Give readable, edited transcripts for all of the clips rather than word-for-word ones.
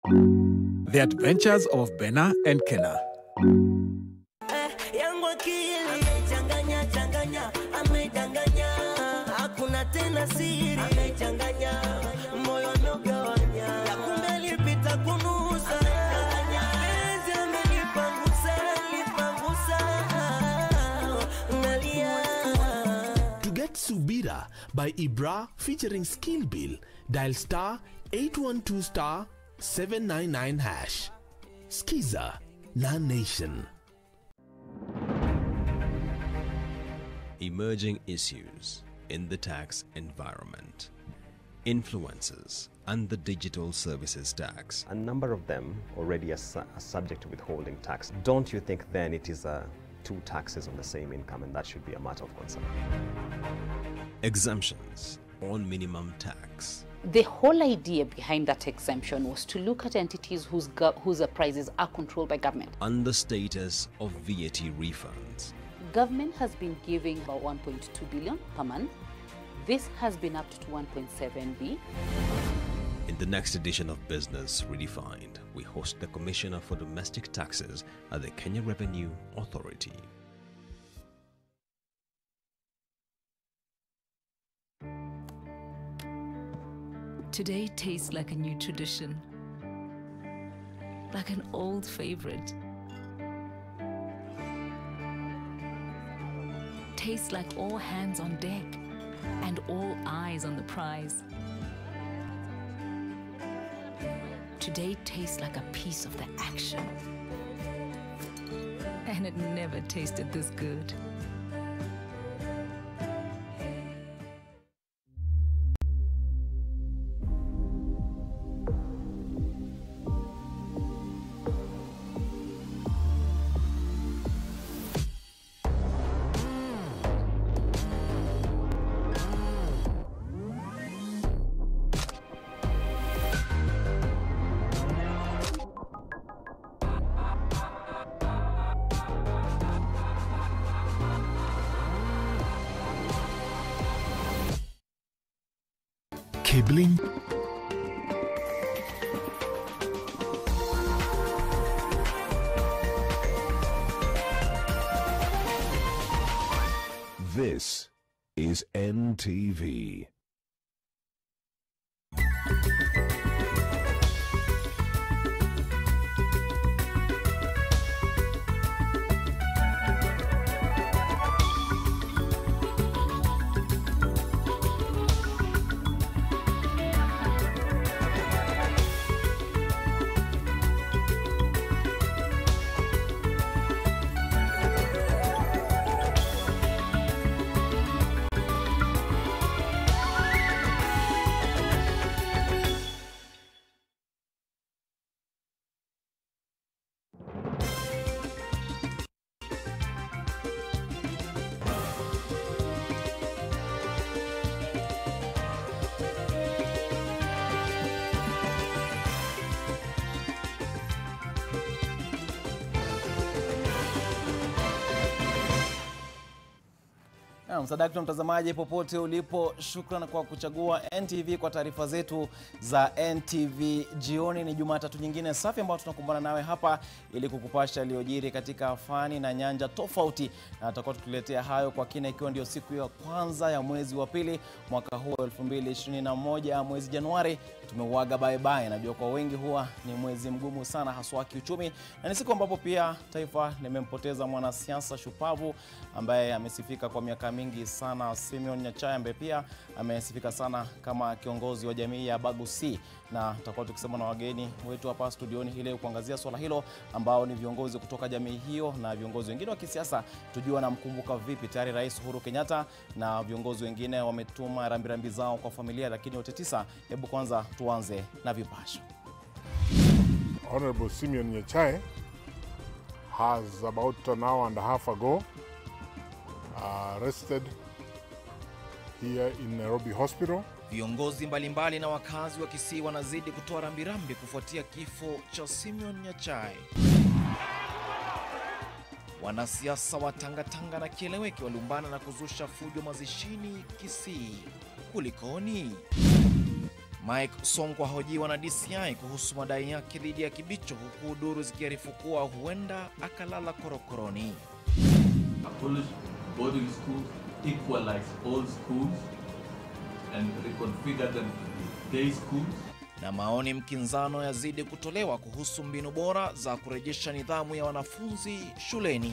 The Adventures of Bena and Kenna. To get Subira by Ibra featuring Skill Bill, dial star 812 star 799 hash. Skiza Na Nation. Emerging issues in the tax environment. Influencers and the digital services tax. A number of them already are subject to withholding tax. Don't you think then it is two taxes on the same income, and that should be a matter of concern? Exemptions on minimum tax. The whole idea behind that exemption was to look at entities whose prices are controlled by government. And the status of VAT refunds. Government has been giving about 1.2 billion per month. This has been up to 1.7 billion. In the next edition of Business Redefined, we host the Commissioner for Domestic Taxes at the Kenya Revenue Authority. Today tastes like a new tradition, like an old favorite. Tastes like all hands on deck and all eyes on the prize. Today tastes like a piece of the action, and it never tasted this good. Kibling. This is NTV. Msadakta mtazamaji popote ulipo, shukrani kwa kuchagua NTV kwa taarifa zetu za NTV Jioni. Ni Jumatatu nyingine safi ambayo tunakumbana nawe hapa ili kukupasha yaliyojiri katika fani na nyanja tofauti, na tutakuwa tukiletea hayo kwa kina ikiwa ndio siku ya kwanza ya mwezi wa pili mwaka huu 2021, mwezi Januari. Tumeuaga bye bye. Najua kwa wengi huwa ni mwezi mgumu sana haswa kiuchumi, na ni siku ambapo pia taifa limempoteza mwanasiasa shupavu ambaye amesifika kwa miaka mingi sana, Simeon Nyachae, ambaye pia amesifika sana kama kiongozi wa jamii ya Bagusi, na tutakuwa tukisema na wageni wetu hapa studioni ile kuangazia swala hilo, ambao ni viongozi kutoka jamii hiyo na viongozi wengine wa kisiasa, tujua na mkumbuka vipi. Tayari Rais Uhuru Kenyatta na viongozi wengine wametuma rambirambi zao kwa familia, lakini wote tisa. Hebu kwanza tuanze na vipasho. Honorable Simeon Nyachae has about an hour and a half ago arrested here in Nairobi Hospital. Viongozi mbalimbali na wakazi wa Kisii wanazidi kutoa rambirambi kufuatia kifo cha Simeon Nyachae. Wanasiasa wa Tanga na Kieleweke walumbana na kuzusha fujo mazishini Kisii. Kulikoni? Mike Sonko ahojiwa na DCI kuhusu madai yake dhidi ya Kibicho, huku duru zikiarifu kuwa huenda akalala korokoroni. Abolish boarding schools, equalize all schools and reconfigure them to be day schools. Na maoni mkinzano yazidi kutolewa kuhusu mbinu bora za kurejesha nidhamu ya wanafunzi shuleni.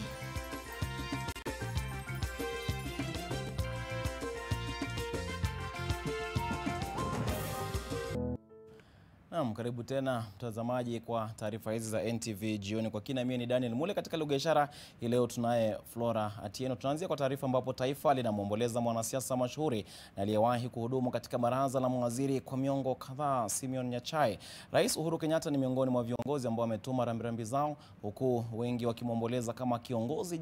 Naam, karibu tena mtazamaji kwa taarifa hizi za NTV Jioni kwa kina. Mimi ni Daniel Mule, katika lugha ishara. Leo tunaye Flora Atieno. Tunaanzia kwa taarifa ambapo taifa linamwomboleza mwanasiasa mashuhuri na aliyewahi kuhudumu katika baraza la mawaziri kwa miongo kadhaa, Simeon Nyachae. Rais Uhuru Kenyatta ni miongoni mwa viongozi ambao wametuma rambirambi zao, huku wengi wakimwomboleza kama kiongozi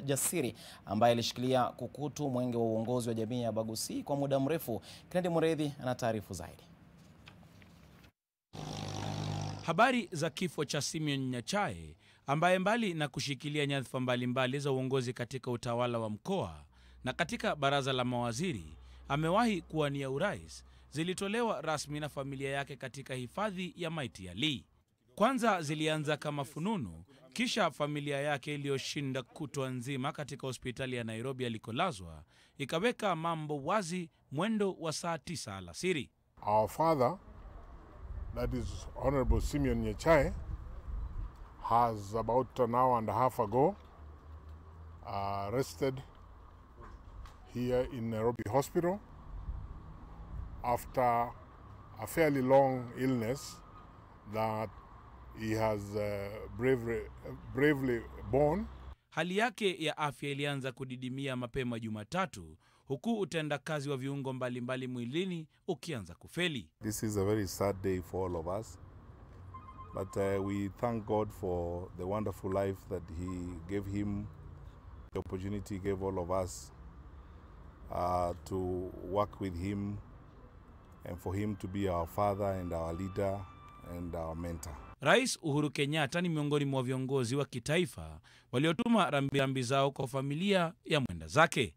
jasiri ambaye alishikilia kukutu mwenge wa uongozi wa jamii ya Bagusi kwa muda mrefu. Kennedy Muredhi ana taarifa zaidi. Habari za kifo cha Simeon Nyachae, ambaye mbali na kushikilia nyadhifa mbalimbali za uongozi katika utawala wa mkoa na katika baraza la mawaziri, amewahi kuwania urais, zilitolewa rasmi na familia yake katika hifadhi ya maiti ya Lee. Kwanza zilianza kama fununu, kisha familia yake iliyoshinda kutwa nzima katika hospitali ya Nairobi alikolazwa ikaweka mambo wazi mwendo wa saa 9 alasiri. Our father, that is Honorable Simeon Nyachae, has about an hour and a half ago rested here in Nairobi Hospital after a fairly long illness that he has bravely borne. Hali yake ya afya ilianza kudidimia mapema Jumatatu, huku utendakazi wa viungo mbalimbali mwilini ukianza kufeli. This is a very sad day for all of us, but we thank God for the wonderful life that he gave him, the opportunity he gave all of us to work with him, and for him to be our father and our leader and our mentor. Rais Uhuru Kenyatta ni miongoni mwa viongozi wa kitaifa waliotuma rambirambi zao kwa familia ya mwenda zake.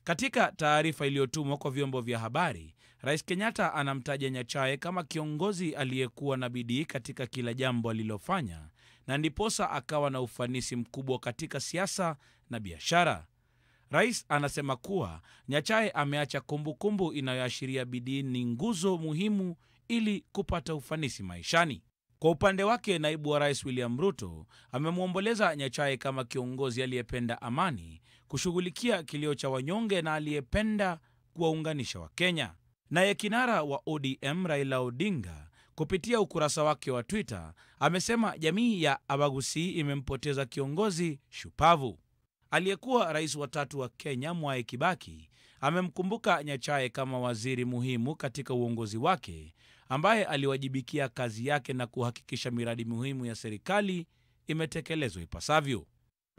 Katika taarifa iliyotumwa kwa vyombo vya habari, Rais Kenyatta anamtaja Nyachae kama kiongozi aliyekuwa na bidii katika kila jambo alilofanya, na ndiposa akawa na ufanisi mkubwa katika siasa na biashara. Rais anasema kuwa Nyachae ameacha kumbukumbu inayoashiria bidii ni nguzo muhimu ili kupata ufanisi maishani. Kwa upande wake, naibu wa rais William Ruto amemwomboleza Nyachae kama kiongozi aliyependa amani, kushughulikia kilio cha wanyonge na aliyependa kuwaunganisha wa Kenya. Naye kinara wa ODM Raila Odinga kupitia ukurasa wake wa Twitter amesema jamii ya Abagusi imempoteza kiongozi shupavu. Aliyekuwa rais wa 3 wa Kenya Mwai Kibaki amemkumbuka Nyachae kama waziri muhimu katika uongozi wake, ambaye aliwajibikia kazi yake na kuhakikisha miradi muhimu ya serikali imetekelezwa ipasavyo.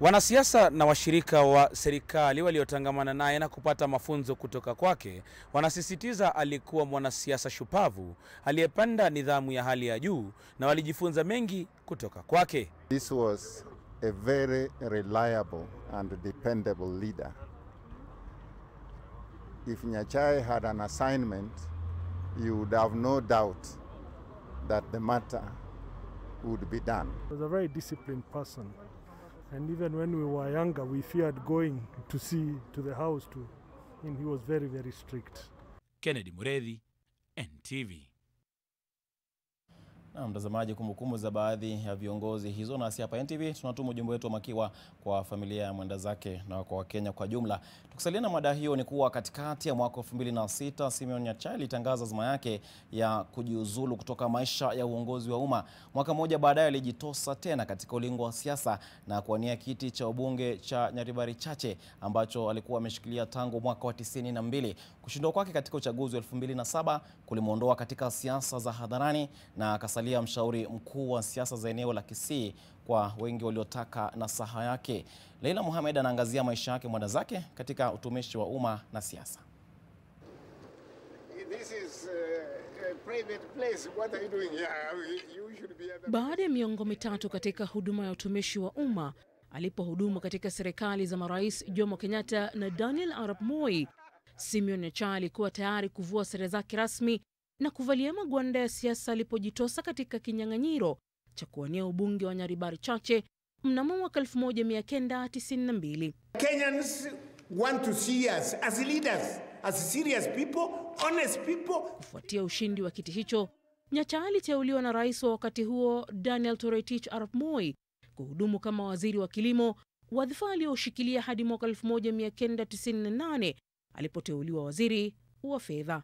Wanasiasa na washirika wa serikali waliotangamana naye na kupata mafunzo kutoka kwake wanasisitiza alikuwa mwanasiasa shupavu aliyependa nidhamu ya hali ya juu, na walijifunza mengi kutoka kwake. This was a very reliable and dependable leader. If Nyachae had an assignment, you would have no doubt that the matter would be done. He was a very disciplined person, and even when we were younger, we feared going to the house too. And he was very, very strict. Kennedy Muredhi, NTV. Na mtazamaji, kumbukumbu za baadhi ya viongozi hizo na hapa NTV tunatuma ujumbe wetu makiwa kwa familia ya mwenda zake na kwa Wakenya kwa jumla. Tukisalia na mada hiyo, ni kuwa katikati ya mwaka 2006 Simeon Nyachae alitangaza azma yake ya kujiuzulu kutoka maisha ya uongozi wa umma. Mwaka mmoja baadaye alijitosa tena katika ulingo wa siasa na kuwania kiti cha ubunge cha Nyaribari Chache ambacho alikuwa ameshikilia tangu mwaka wa 92. Kushindwa kwake katika uchaguzi wa 2007 kulimuondoa katika siasa za hadharani na akasalia mshauri mkuu wa siasa za eneo la Kisii kwa wengi waliotaka nasaha yake. Leila Mohamed anaangazia maisha yake mwenda zake katika utumishi wa umma na siasa. Baada ya miongo mitatu katika huduma ya utumishi wa umma, alipohudumu katika serikali za marais Jomo Kenyatta na Daniel Arap Moi, Simeon Nyachae alikuwa tayari kuvua sare zake rasmi na kuvalia magwanda ya siasa alipojitosa katika kinyang'anyiro cha kuwania ubunge wa Nyaribari Chache mnamo mwaka 1992. Kenyans want to see us as leaders, as serious people, honest people. Kufuatia ushindi wa kiti hicho, Nyacha aliteuliwa na rais wa wakati huo Daniel Toroitich arap Moi kuhudumu kama waziri wa kilimo, wadhifa alioshikilia hadi mwaka 1998 alipoteuliwa waziri wa fedha.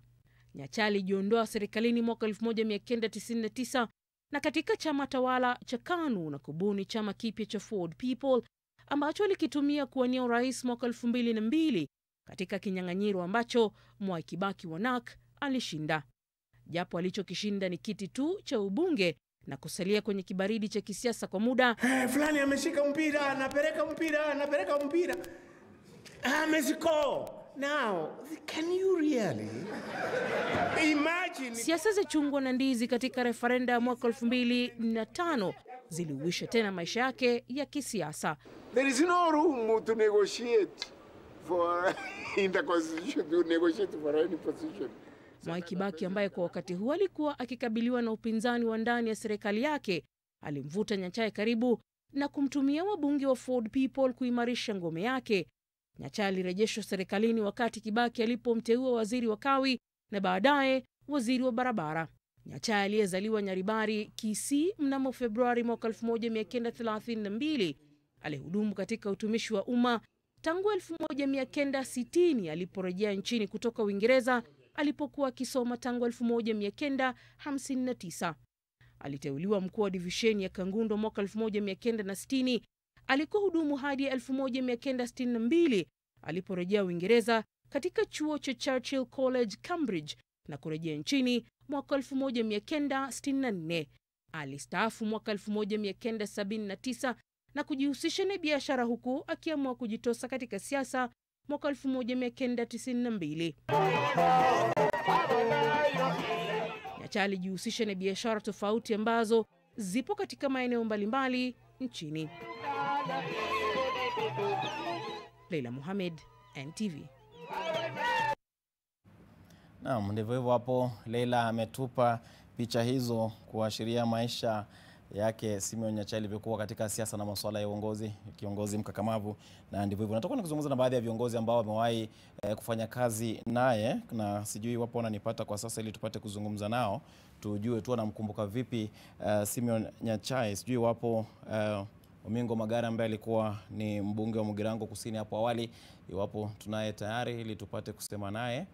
Nyacha alijiondoa serikalini mwaka 1999 na katika chama tawala cha KANU na kubuni chama kipya cha Ford People ambacho alikitumia kuwania urais mwaka 2002 katika kinyang'anyiro ambacho Mwai Kibaki wa NARC alishinda. Japo alichokishinda ni kiti tu cha ubunge na kusalia kwenye kibaridi cha kisiasa kwa muda. Fulani ameshika mpira, anapeleka mpira. Mexico. Now, can you really imagine? Siasa za chungwa na ndizi katika referenda ya mwaka 2005 ziliuisha tena maisha yake ya kisiasa. There is no room to negotiate for in the constitution to negotiate for any position. Mwai Kibaki ambaye kwa wakati huo alikuwa akikabiliwa na upinzani wa ndani ya serikali yake, alimvuta Nyacha karibu na kumtumia wabunge wa Ford People kuimarisha ngome yake. Nyacha alirejeshwa serikalini wakati Kibaki alipomteua waziri wa kawi na baadaye waziri wa barabara. Nyacha aliyezaliwa Nyaribari, Kisii mnamo Februari mwaka 1932 alihudumu katika utumishi wa umma tangu 1960 aliporejea nchini kutoka Uingereza alipokuwa akisoma tangu 1959. Aliteuliwa mkuu wa divisheni ya Kangundo mwaka 1960. Alikuwa hudumu hadi 1962 aliporejea Uingereza katika chuo cha Churchill College, Cambridge, na kurejea nchini mwaka 1964. Alistaafu mwaka 1979 na kujihusisha na biashara huku akiamua kujitosa katika siasa mwaka 1992. Nyacha alijihusisha na biashara tofauti ambazo zipo katika maeneo mbalimbali nchini. Leila Mohamed, NTV. Naam, ndivyo hivyo hapo Leila ametupa picha hizo kuashiria maisha yake Simeon Nyacha alivyokuwa katika siasa na masuala ya uongozi, kiongozi mkakamavu. Na ndivyo hivyo natakuwa nikizungumza na baadhi ya viongozi ambao wamewahi kufanya kazi naye, na sijui wapo wananipata kwa sasa ili tupate kuzungumza nao tujue tu anamkumbuka vipi Simeon Nyacha. Sijui wapo Omingo Magara ambaye alikuwa ni mbunge wa Mugirango Kusini hapo awali, iwapo tunaye tayari ili tupate kusema naye.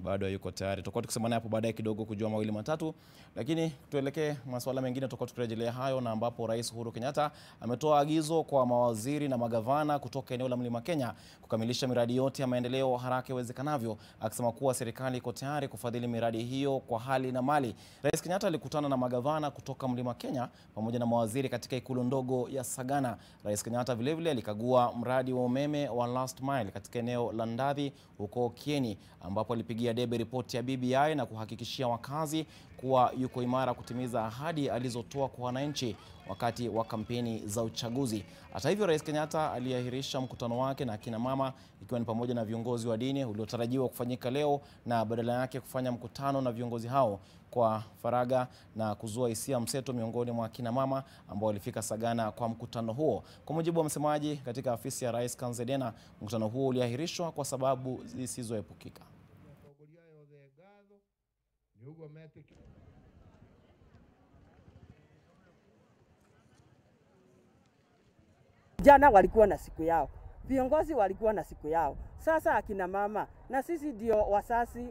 Bado yuko tayari. Tutakuwa tukisema naye hapo baadaye kidogo kujua mawili matatu, lakini tuelekee masuala mengine. Tutakuwa tukirejelea hayo, na ambapo Rais Uhuru Kenyatta ametoa agizo kwa mawaziri na magavana kutoka eneo la Mlima Kenya kukamilisha miradi yote ya maendeleo haraka iwezekanavyo, akisema kuwa serikali iko tayari kufadhili miradi hiyo kwa hali na mali. Rais Kenyatta alikutana na magavana kutoka Mlima Kenya pamoja na mawaziri katika ikulu ndogo ya Sagana. Rais Kenyatta vile vile alikagua mradi wa umeme wa Last Mile katika eneo la Ndathi huko Kieni, ambapo alipigia debe ripoti ya BBI na kuhakikishia wakazi kuwa yuko imara kutimiza ahadi alizotoa kwa wananchi wakati wa kampeni za uchaguzi. Hata hivyo, Rais Kenyatta aliahirisha mkutano wake na akina mama, ikiwa ni pamoja na viongozi wa dini uliotarajiwa kufanyika leo, na badala yake kufanya mkutano na viongozi hao kwa faraga na kuzua hisia mseto miongoni mwa akina mama ambao walifika Sagana kwa mkutano huo. Kwa mujibu wa msemaji katika afisi ya Rais Kanzedena, mkutano huo uliahirishwa kwa sababu zisizoepukika. Jana walikuwa na siku yao, viongozi walikuwa na siku yao. Sasa akina mama na sisi ndio wasasi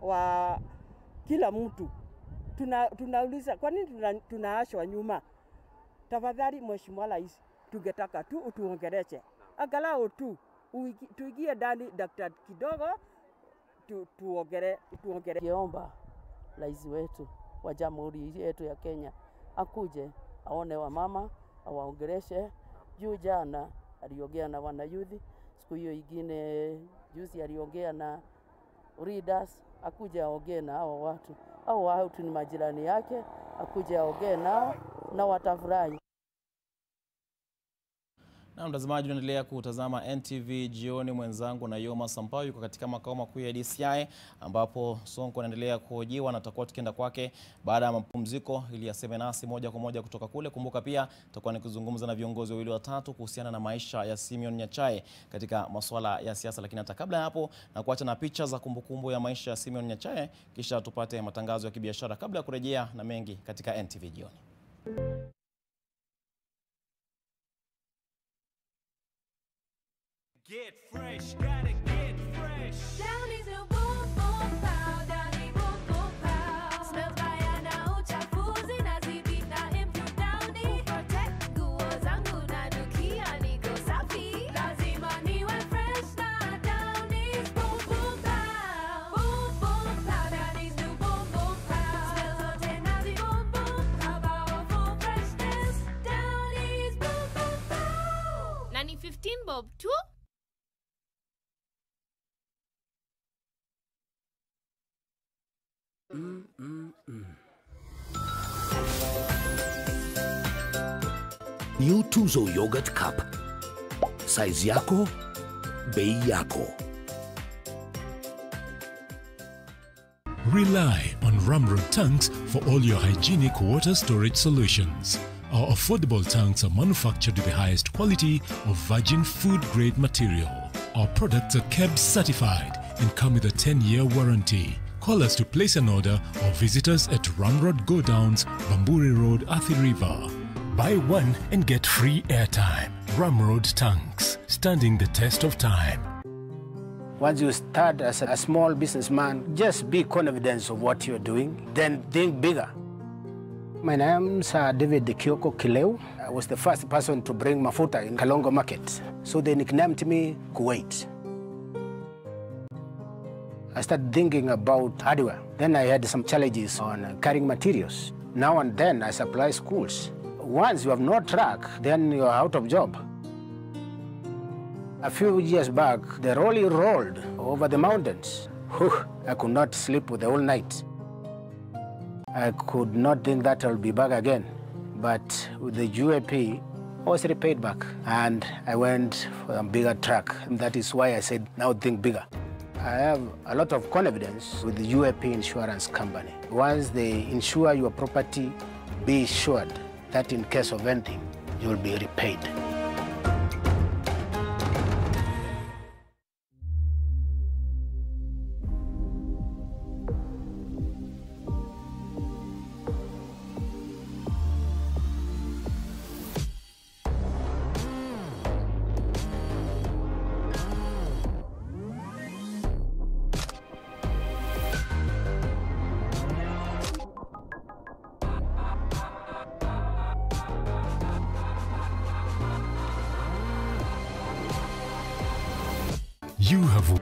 wa kila mtu. Tunauliza kwa nini tunaashwa nyuma? Tafadhali Mheshimiwa Rais, tungetaka tu utuongeleshe angalau tu tuingie ndani daktari kidogo tuongere. Kiomba Rais wetu wa Jamhuri yetu ya Kenya akuje aone wamama, awaongeleshe. Juu jana aliongea na wanayuthi, siku hiyo ingine juzi aliongea na readers, akuje aongee na hao watu. Hao watu ni majirani yake, akuje aongee nao na watafurahi. Na mtazamaji, unaendelea kutazama NTV Jioni. Mwenzangu na Yoma Sampao yuko katika makao makuu ya DCI ambapo Sonko anaendelea kuhojiwa na tutakuwa tukienda kwake baada ya mapumziko ili aseme nasi moja kwa moja kutoka kule. Kumbuka pia tutakuwa nikizungumza na viongozi wawili watatu kuhusiana na maisha ya Simeon Nyachae katika masuala ya siasa, lakini hata kabla ya hapo na kuacha na picha za kumbukumbu ya maisha ya Simeon Nyachae, kisha tupate matangazo ya kibiashara kabla ya kurejea na mengi katika NTV Jioni. Get fresh, gotta get fresh. Down is a boom boom pow, down is boom boom pow. Smells baya na uchafuzi na zibita impure downy. Protect nguo zangu na nukia niko safi. Lazima niwe fresh na down is boom boom pow. Boom boom pow, down is new boom boom pow. Smells zote na zi boom boom pow. Powerful freshness, down is boom boom pow. Nani 15 bob too? New Tuzo Yogurt Cup. Size yako, bei yako. Rely on Ramrod tanks for all your hygienic water storage solutions. Our affordable tanks are manufactured with the highest quality of virgin food-grade material. Our products are KEBS certified and come with a 10-year warranty. Call us to place an order or visit us at Ramrod Godowns, Bamburi Road, Athi River. Buy one and get free airtime. Ramrod tanks, standing the test of time. Once you start as a small businessman, just be confident of what you're doing, then think bigger. My name's David Kyoko Kileu. I was the first person to bring mafuta in Kalongo market, so they nicknamed me Kuwait. I started thinking about hardware. Then I had some challenges on carrying materials. Now and then I supply schools. Once you have no truck, then you're out of job. A few years back, the rolly rolled over the mountains. Whew, I could not sleep the whole night. I could not think that I'll be back again. But with the UAP, I was repaid back. And I went for a bigger truck. And that is why I said, now think bigger. I have a lot of confidence with the UAP insurance company. Once they insure your property, be assured that in case of anything, you will be repaid. You have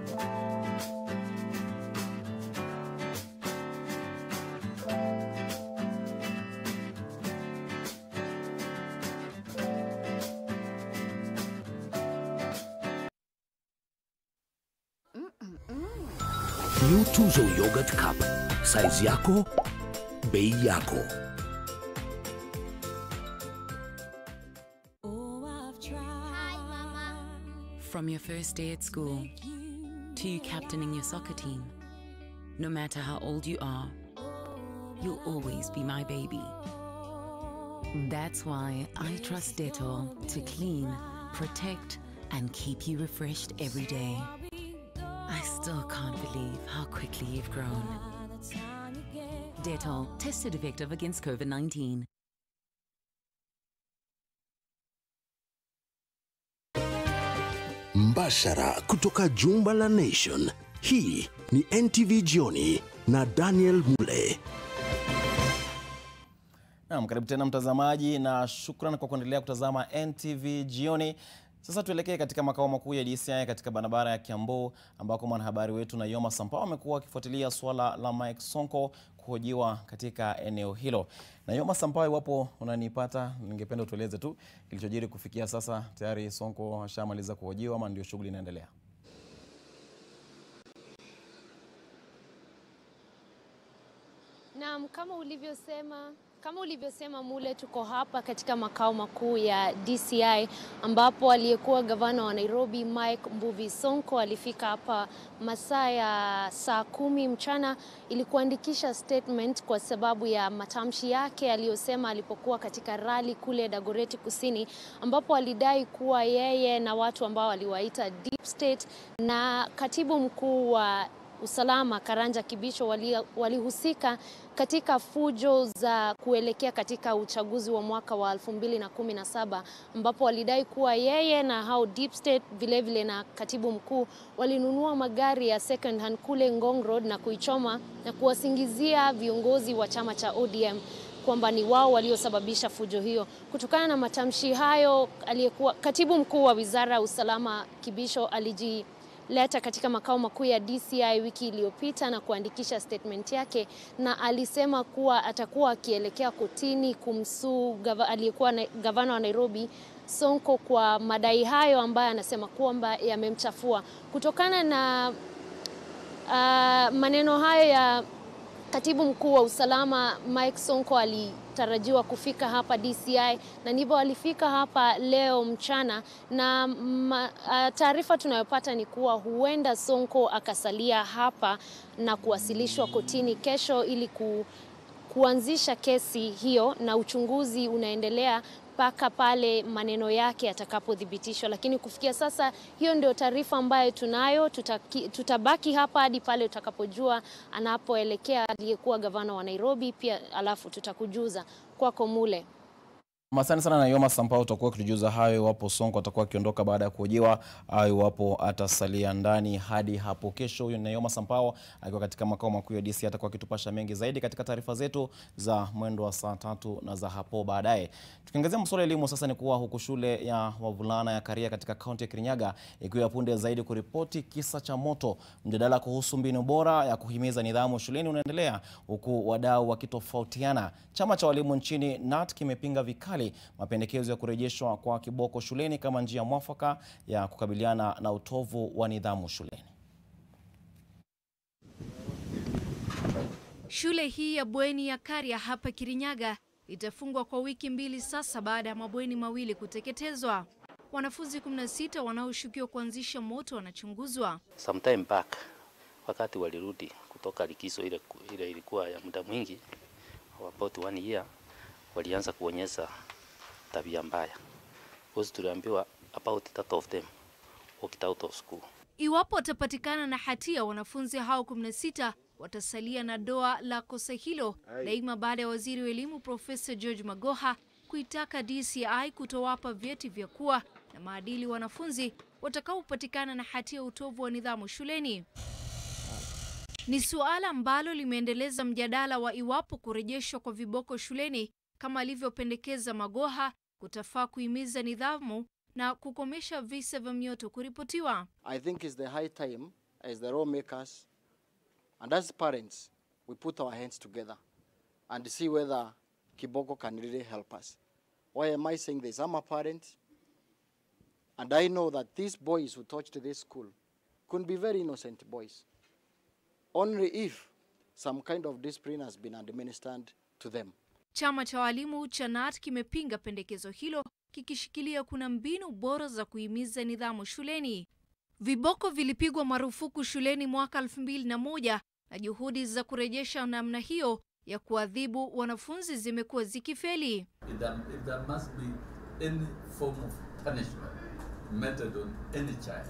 New Tuzo Yogurt Cup. Size yako, bei yako. From your first day at school to you captaining your soccer team, no matter how old you are, you'll always be my baby. That's why I trust Dettol to clean, protect, and keep you refreshed every day. I still can't believe how quickly you've grown. Dettol, tested effective against COVID-19. Mbashara kutoka Jumba la Nation. Hii ni NTV Jioni na Daniel Mule. Naam, karibu tena mtazamaji na shukrani kwa kuendelea kutazama NTV Jioni. Sasa tuelekee katika makao makuu ya DCI katika barabara ya Kiambu ambako mwanahabari wetu na Yoma Sampao amekuwa akifuatilia swala la Mike Sonko kuhojiwa katika eneo hilo. Na Yoma Sampao, iwapo unanipata, ningependa utueleze tu kilichojiri kufikia sasa. Tayari Sonko ashamaliza kuhojiwa ama ndio shughuli inaendelea? Naam, kama ulivyosema, Kama ulivyosema Mule, tuko hapa katika makao makuu ya DCI ambapo aliyekuwa gavana wa Nairobi Mike Mbuvi Sonko alifika hapa masaa ya saa 10 mchana ili kuandikisha statement kwa sababu ya matamshi yake aliyosema alipokuwa katika rally kule Dagoretti Kusini, ambapo alidai kuwa yeye na watu ambao aliwaita deep state na katibu mkuu wa usalama Karanja Kibicho walihusika katika fujo za kuelekea katika uchaguzi wa mwaka wa 2017, ambapo walidai kuwa yeye na hao deep state vile na katibu mkuu walinunua magari ya second hand kule Ngong Road na kuichoma na kuwasingizia viongozi wa chama cha ODM kwamba ni wao waliosababisha fujo hiyo. Kutokana na matamshi hayo, aliyekuwa katibu mkuu wa Wizara ya Usalama Kibisho alijileta katika makao makuu ya DCI wiki iliyopita na kuandikisha statement yake, na alisema kuwa atakuwa akielekea kotini kumsuu aliyekuwa gavana wa Nairobi Sonko kwa madai hayo ambayo anasema kwamba yamemchafua. Kutokana na maneno hayo ya katibu mkuu wa usalama Mike Sonko alitarajiwa kufika hapa DCI na ndivyo alifika hapa leo mchana, na taarifa tunayopata ni kuwa huenda Sonko akasalia hapa na kuwasilishwa kotini kesho ili kuanzisha kesi hiyo, na uchunguzi unaendelea mpaka pale maneno yake yatakapothibitishwa. Lakini kufikia sasa hiyo ndio taarifa ambayo tunayo. Tutabaki hapa hadi pale utakapojua anapoelekea aliyekuwa gavana wa Nairobi pia, alafu tutakujuza. Kwako Mule. Asante sana na Yoma Sampao, utakuwa kutujuza hayo iwapo Sonko atakuwa akiondoka baada ya kuhojiwa au iwapo atasalia ndani hadi hapo kesho. Huyo ni Yoma Sampao akiwa katika makao makuu ya DC, atakuwa akitupasha mengi zaidi katika taarifa zetu za mwendo wa saa 3 na za hapo baadaye. Tukiangazia masuala ya elimu sasa, ni kuwa huku shule ya wavulana ya Karia katika kaunti ya Kirinyaga ikiwa punde zaidi kuripoti kisa cha moto. Mjadala kuhusu mbinu bora ya kuhimiza nidhamu shuleni unaendelea huku wadau wakitofautiana. Chama cha walimu nchini NAT kimepinga vikali mapendekezo ya kurejeshwa kwa kiboko shuleni kama njia mwafaka ya kukabiliana na utovu wa nidhamu shuleni. Shule hii ya bweni ya Karia hapa Kirinyaga itafungwa kwa wiki 2 sasa baada ya mabweni mawili kuteketezwa. Wanafunzi 16 wanaoshukiwa kuanzisha moto wanachunguzwa. Sometime back, wakati walirudi kutoka likizo ile ilikuwa ya muda mwingi, about 1 year, walianza kuonyesha tabia mbaya. Bosi tuliambiwa about 3 of them walked out of school. Iwapo watapatikana na hatia, wanafunzi hao 16 watasalia na doa la kosa hilo daima, baada ya waziri wa elimu Profesa George Magoha kuitaka DCI kutowapa vyeti vya kuwa na maadili wanafunzi watakaopatikana na hatia utovu wa nidhamu shuleni. Ni suala ambalo limeendeleza mjadala wa iwapo kurejeshwa kwa viboko shuleni kama alivyopendekeza Magoha kutafaa kuhimiza nidhamu na kukomesha visa vya mioto kuripotiwa. I think it's the high time as the lawmakers and as parents we put our hands together and see whether kiboko can really help us. Why am I saying this? I'm a parent and I know that these boys who touched this school could be very innocent boys. Only if some kind of discipline has been administered to them. Chama cha walimu cha NAT kimepinga pendekezo hilo, kikishikilia kuna mbinu bora za kuhimiza nidhamu shuleni. Viboko vilipigwa marufuku shuleni mwaka 2001 na juhudi za kurejesha namna hiyo ya kuadhibu wanafunzi zimekuwa zikifeli. If there must be any form of punishment meted on any child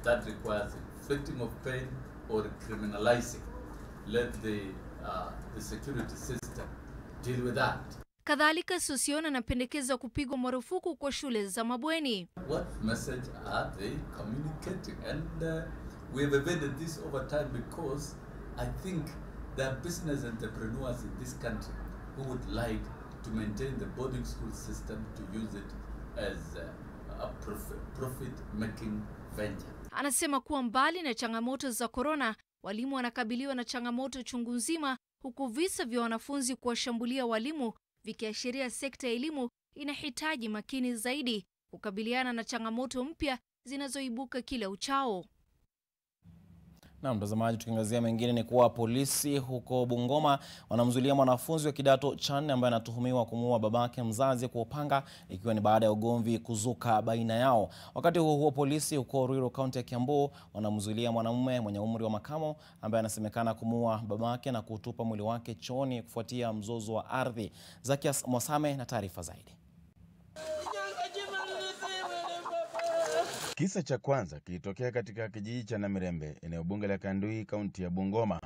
that requires inflicting of pain or criminalizing, let the security system deal with that. Kadhalika Sosiona anapendekeza kupigwa marufuku kwa shule za mabweni. What message are they communicating? And we have evaded this over time because I think there are business entrepreneurs in this country who would like to maintain the boarding school system to use it as a profit-making venture. Anasema kuwa mbali na changamoto za corona, walimu wanakabiliwa na changamoto chungu nzima, huku visa vya wanafunzi kuwashambulia walimu vikiashiria sekta ya elimu inahitaji makini zaidi kukabiliana na changamoto mpya zinazoibuka kila uchao. Na mtazamaji, tukiangazia mengine ni kuwa polisi huko Bungoma wanamzuilia mwanafunzi wa kidato cha 4 ambaye anatuhumiwa kumuua babake mzazi kwa upanga, ikiwa ni baada ya ugomvi kuzuka baina yao. Wakati huo polisi huko Ruiru County ya Kiambu wanamzuilia mwanamume mwenye umri wa makamo ambaye anasemekana kumuua babake na kutupa mwili wake chooni kufuatia mzozo wa ardhi. Zakias Mwasame na taarifa zaidi. Kisa cha kwanza kilitokea katika kijiji cha Namirembe, eneo bunge la Kandui, kaunti ya Bungoma.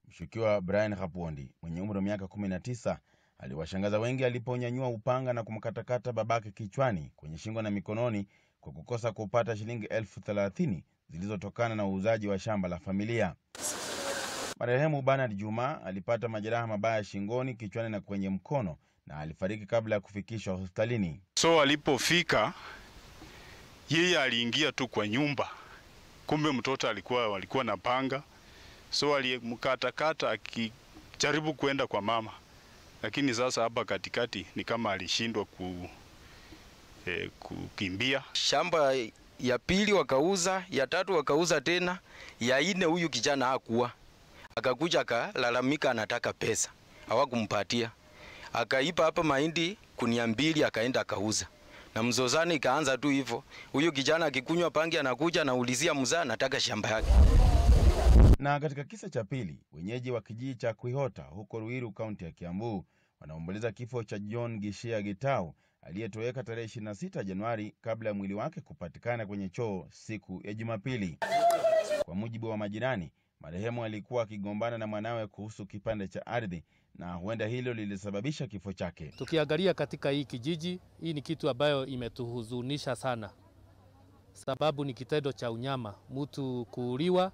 Mshukiwa Brian Hapondi mwenye umri wa miaka 19 aliwashangaza wengi aliponyanyua upanga na kumkatakata babake kichwani, kwenye shingo na mikononi kwa kukosa kupata shilingi 30,000 zilizotokana na uuzaji wa shamba la familia. Marehemu Bernard Juma alipata majeraha mabaya shingoni, kichwani na kwenye mkono na alifariki kabla ya kufikishwa hospitalini. So alipofika yeye aliingia tu kwa nyumba, kumbe mtoto walikuwa na panga, so alimkatakata akijaribu kwenda kwa mama, lakini sasa hapa katikati ni kama alishindwa kukimbia. Shamba ya pili wakauza, ya tatu wakauza tena, ya 4 huyu kijana hakuwa. Akakuja akalalamika anataka pesa, hawakumpatia. Akaipa hapa mahindi kunia 2 akaenda akauza. Na mzozani ikaanza tu hivyo. Huyu kijana akikunywa pangi anakuja anaulizia mzee anataka shamba yake. Na katika kisa cha pili, wenyeji wa kijiji cha Kuihota huko Ruiru County ya Kiambu wanaomboleza kifo cha John Gishia Gitau aliyetoweka tarehe 26 Januari kabla ya mwili wake kupatikana kwenye choo siku ya Jumapili. Kwa mujibu wa majirani, marehemu alikuwa akigombana na mwanawe kuhusu kipande cha ardhi na huenda hilo lilisababisha kifo chake. Tukiangalia katika hii kijiji, hii ni kitu ambayo imetuhuzunisha sana. Sababu ni kitendo cha unyama, mtu kuuliwa,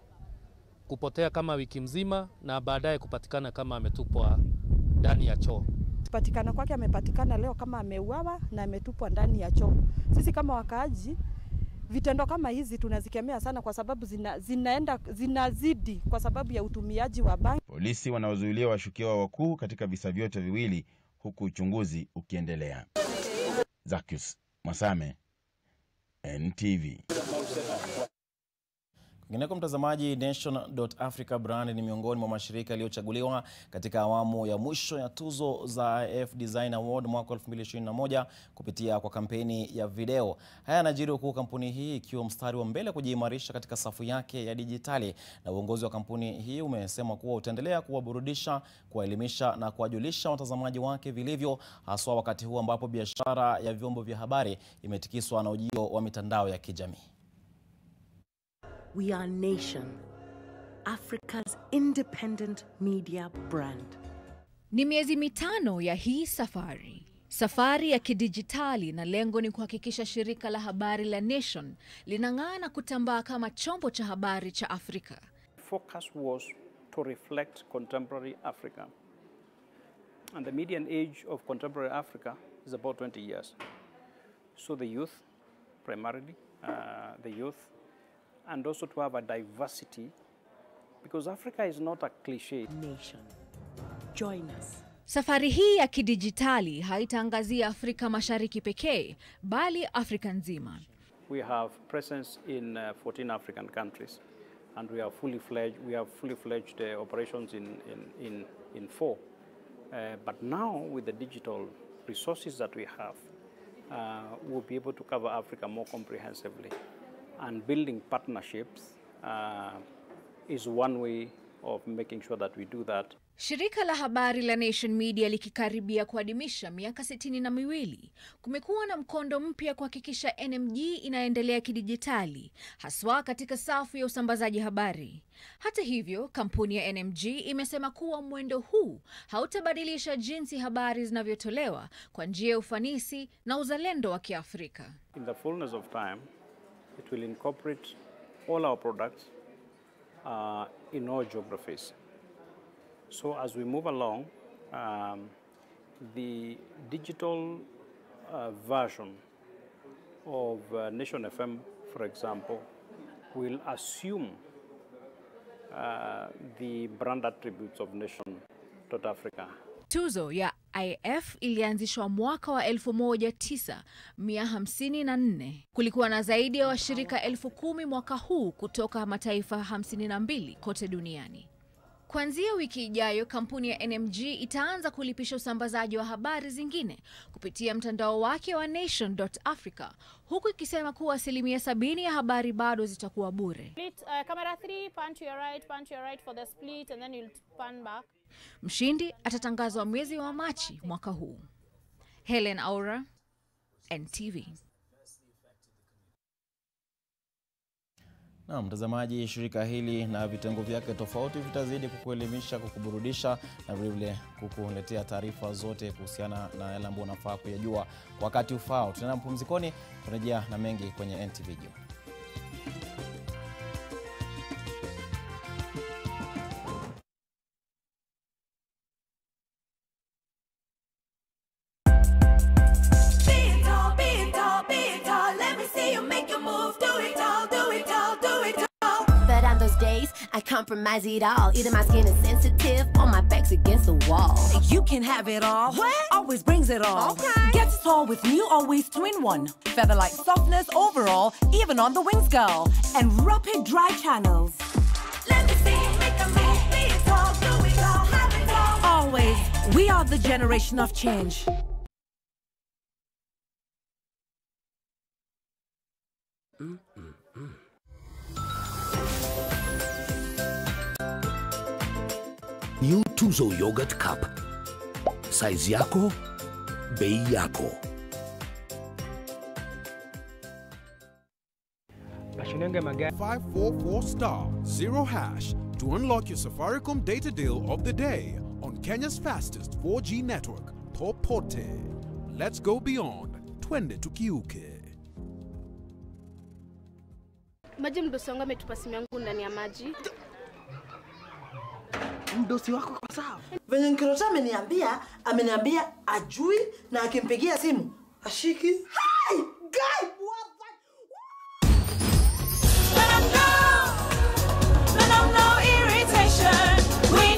kupotea kama wiki mzima na baadaye kupatikana kama ametupwa ndani ya choo. Kupatikana kwake amepatikana leo kama ameuawa na ametupwa ndani ya choo. Sisi kama wakaaji, vitendo kama hizi tunazikemea sana kwa sababu zinazidi kwa sababu ya utumiaji wa bangi. Polisi wanawazuilia washukiwa wakuu katika visa vyote viwili huku uchunguzi ukiendelea. Zakius Mwasame, NTV. Kwingineko mtazamaji, Nation.Africa brand ni miongoni mwa mashirika yaliyochaguliwa katika awamu ya mwisho ya tuzo za F Design Award mwaka 2021 kupitia kwa kampeni ya video. Haya yanajiri huku kampuni hii ikiwa mstari wa mbele kujiimarisha katika safu yake ya dijitali, na uongozi wa kampuni hii umesema kuwa utaendelea kuwaburudisha, kuwaelimisha na kuwajulisha watazamaji wake vilivyo, haswa wakati huu ambapo biashara ya vyombo vya habari imetikiswa na ujio wa mitandao ya kijamii. We are Nation, Africa's independent media brand. Ni miezi mitano ya hii safari ya kidijitali, na lengo ni kuhakikisha shirika la habari la Nation linang'aa na kutambaa kama chombo cha habari cha Afrika. Focus was to reflect contemporary Africa. And the median age of contemporary Africa is about 20 years. So the youth, primarily, and also to have a diversity, because Africa is not a cliché. Nation, join us. Safari hii ya kidijitali haitaangazia Afrika Mashariki pekee, bali Afrika nzima. We have presence in 14 African countries, and we have fully fledged operations in 4. But now with the digital resources that we have, we'll be able to cover Africa more comprehensively. And building partnerships is one way of making sure that we do that. Shirika la habari la Nation Media likikaribia kuadhimisha miaka 62, kumekuwa na mkondo mpya kuhakikisha NMG inaendelea kidijitali, haswa katika safu ya usambazaji habari. Hata hivyo, kampuni ya NMG imesema kuwa mwendo huu hautabadilisha jinsi habari zinavyotolewa kwa njia ya ufanisi na uzalendo wa Kiafrika. In the fullness of time, it will incorporate all our products in all geographies. So as we move along, the digital version of Nation FM, for example, will assume the brand attributes of Nation.Africa. Tuzo ya IF ilianzishwa mwaka wa 1954. Kulikuwa na zaidi ya washirika 10,000 mwaka huu kutoka mataifa 52 kote duniani. Kuanzia wiki ijayo, kampuni ya NMG itaanza kulipisha usambazaji wa habari zingine kupitia mtandao wake wa nation.africa, huku ikisema kuwa 70% ya habari bado zitakuwa bure. Camera 3, pan to your right for the split and then you'll pan back. Mshindi atatangazwa mwezi wa Machi mwaka huu. Helen Aura, NTV. Na mtazamaji, shirika hili na vitengo vyake tofauti vitazidi kukuelimisha, kukuburudisha na vile kukuletea taarifa zote kuhusiana na yale ambayo unafaa kuyajua kwa wakati ufao. Tunaenda mpumzikoni, tunarejea na mengi kwenye NTV Jioni. I compromise it all. Either my skin is sensitive or my back's against the wall. You can have it all. What? Always brings it all. Okay. Get it all with new Always 2-in-1. Feather-like softness overall, even on the wings, girl. And rapid dry channels. Let me see you make a move. Be it all, do it all, have it all. Always. We are the generation of change. New Tuzo Yogurt Cup. Size yako, bei yako. 544*0# to unlock your Safaricom data deal of the day on Kenya's fastest 4G network, Popote. Let's go beyond. Twende tukiuke. Maji mdosi wangu ametupa simu yangu ndani ya maji. Mdosi wako kwa sawa. Venye Nkirota ameniambia ajui na akimpigia simu ashiki. Hi guy, what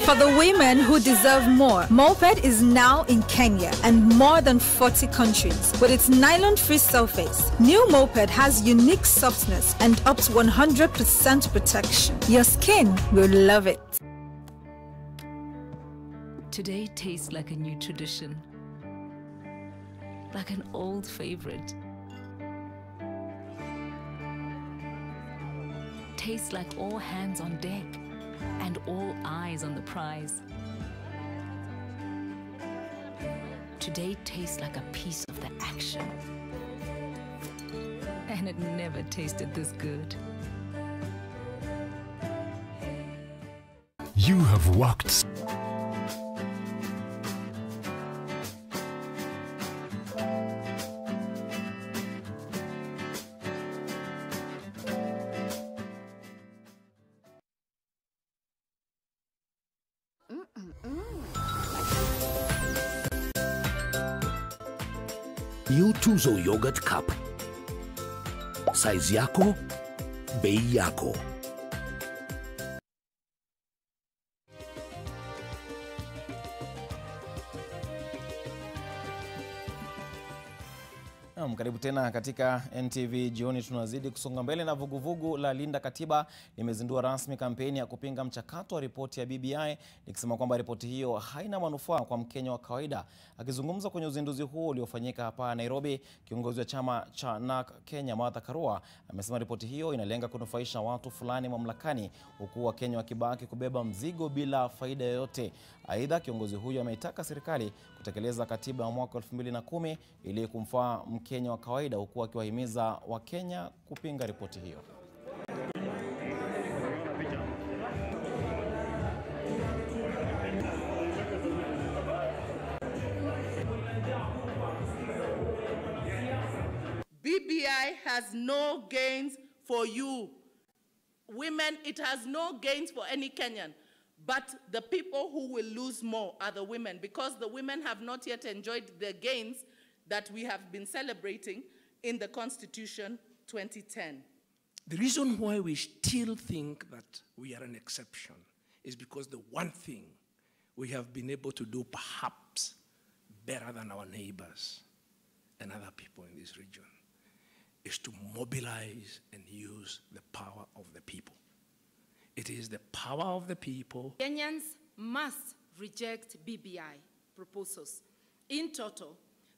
For the women who deserve more, Moped is now in Kenya and more than 40 countries. With its nylon-free surface, new Moped has unique softness and up to 100% protection. Your skin will love it. Today tastes like a new tradition, like an old favorite. Tastes like all hands on deck and all eyes on the prize. Today tastes like a piece of the action, and it never tasted this good. You have worked. New Tuzo Yogurt Cup. Size yako, bei yako. Karibu tena katika NTV Jioni. Tunazidi kusonga mbele na vuguvugu la Linda Katiba limezindua rasmi kampeni ya kupinga mchakato wa ripoti ya BBI, likisema kwamba ripoti hiyo haina manufaa kwa Mkenya wa kawaida. Akizungumza kwenye uzinduzi huo uliofanyika hapa Nairobi, kiongozi wa chama cha NAK Kenya Martha Karua amesema ripoti hiyo inalenga kunufaisha watu fulani mamlakani, huku Wakenya wakibaki kubeba mzigo bila faida yoyote. Aidha, kiongozi huyo ameitaka serikali kutekeleza katiba ya mwaka 2010 ili kumfaa Mkenya wa kawaida, huku akiwahimiza Wakenya kupinga ripoti hiyo. BBI has no gains for you. Women, it has no gains for any Kenyan. But the people who will lose more are the women, because the women have not yet enjoyed the gains that we have been celebrating in the Constitution 2010. The reason why we still think that we are an exception is because the one thing we have been able to do perhaps better than our neighbors and other people in this region is to mobilize and use the power of the people. It is the power of the people. Kenyans must reject BBI proposals in total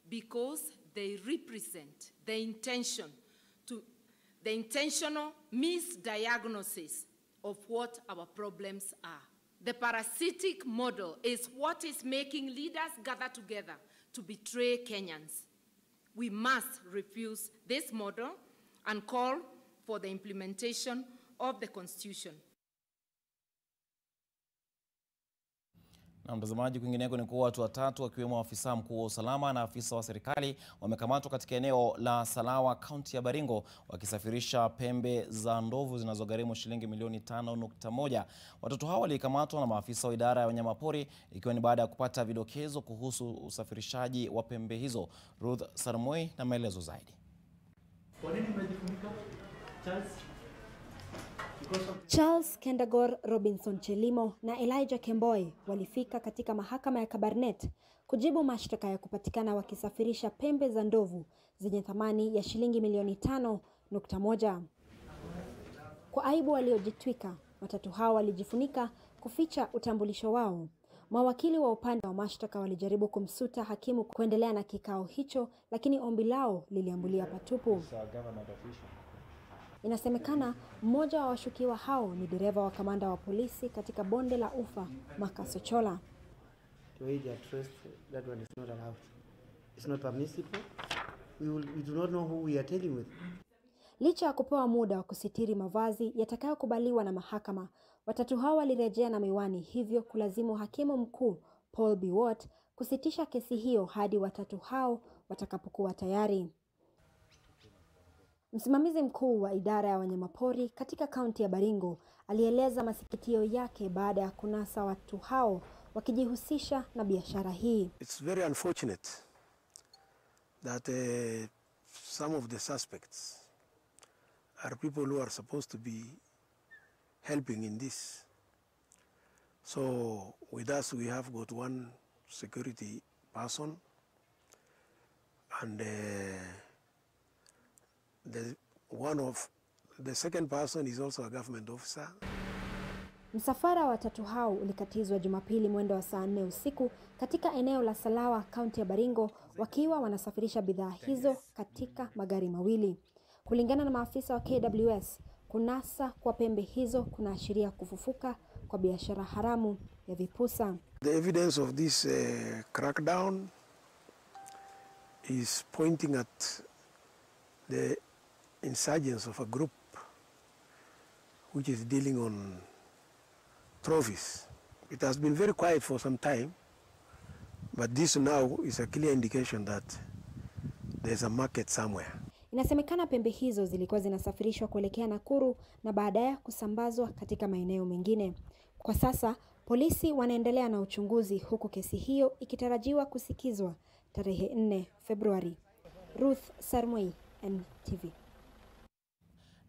because they represent the intentional misdiagnosis of what our problems are. The parasitic model is what is making leaders gather together to betray Kenyans. We must refuse this model and call for the implementation of the Constitution. Na mtazamaji, kwingineko ni kuwa watu watatu wakiwemo afisa mkuu wa usalama na afisa wa serikali wamekamatwa katika eneo la Salawa, kaunti ya Baringo, wakisafirisha pembe za ndovu zinazogharimu shilingi milioni 5.1. Watoto hao walikamatwa na maafisa wa idara ya wanyamapori ikiwa ni baada ya kupata vidokezo kuhusu usafirishaji wa pembe hizo. Ruth Sarmoi na maelezo zaidi. Kwa nini umejifunika, Charles? Charles Kendagor Robinson Chelimo na Elijah Kemboi walifika katika mahakama ya Kabarnet kujibu mashtaka ya kupatikana wakisafirisha pembe za ndovu zenye thamani ya shilingi milioni 5.1. Kwa aibu waliojitwika, watatu hao walijifunika kuficha utambulisho wao. Mawakili wa upande wa mashtaka walijaribu kumsuta hakimu kuendelea na kikao hicho, lakini ombi lao liliambulia patupu. Inasemekana mmoja wa washukiwa hao ni dereva wa kamanda wa polisi katika bonde la Ufa, Makasochola. That one is not allowed. It's not permissible. We do not know who we are dealing with. Licha ya kupewa muda wa kusitiri mavazi yatakayokubaliwa na mahakama, watatu hao walirejea na miwani, hivyo kulazimu hakimu mkuu Paul Biwott kusitisha kesi hiyo hadi watatu hao watakapokuwa tayari. Msimamizi mkuu wa idara ya wanyamapori katika kaunti ya Baringo alieleza masikitio yake baada ya kunasa watu hao wakijihusisha na biashara hii. It's very unfortunate that some of the suspects are people who are supposed to be helping in this. So with us we have got one security person and the second person is also a government officer. Msafara wa watatu hao ulikatizwa Jumapili mwendo wa saa 4 usiku katika eneo la Salawa, kaunti ya Baringo, wakiwa wanasafirisha bidhaa hizo katika magari mawili. Kulingana na maafisa wa KWS, kunasa kwa pembe hizo kunaashiria kufufuka kwa biashara haramu ya vipusa. The evidence of this crackdown is pointing at the insurgents of a group which is dealing on trophies. It has been very quiet for some time, but this now is a clear indication that there's a market somewhere. Inasemekana pembe hizo zilikuwa zinasafirishwa kuelekea Nakuru na baadaye kusambazwa katika maeneo mengine. Kwa sasa, polisi wanaendelea na uchunguzi, huku kesi hiyo ikitarajiwa kusikizwa tarehe 4 Februari. Ruth Sarmoi, NTV.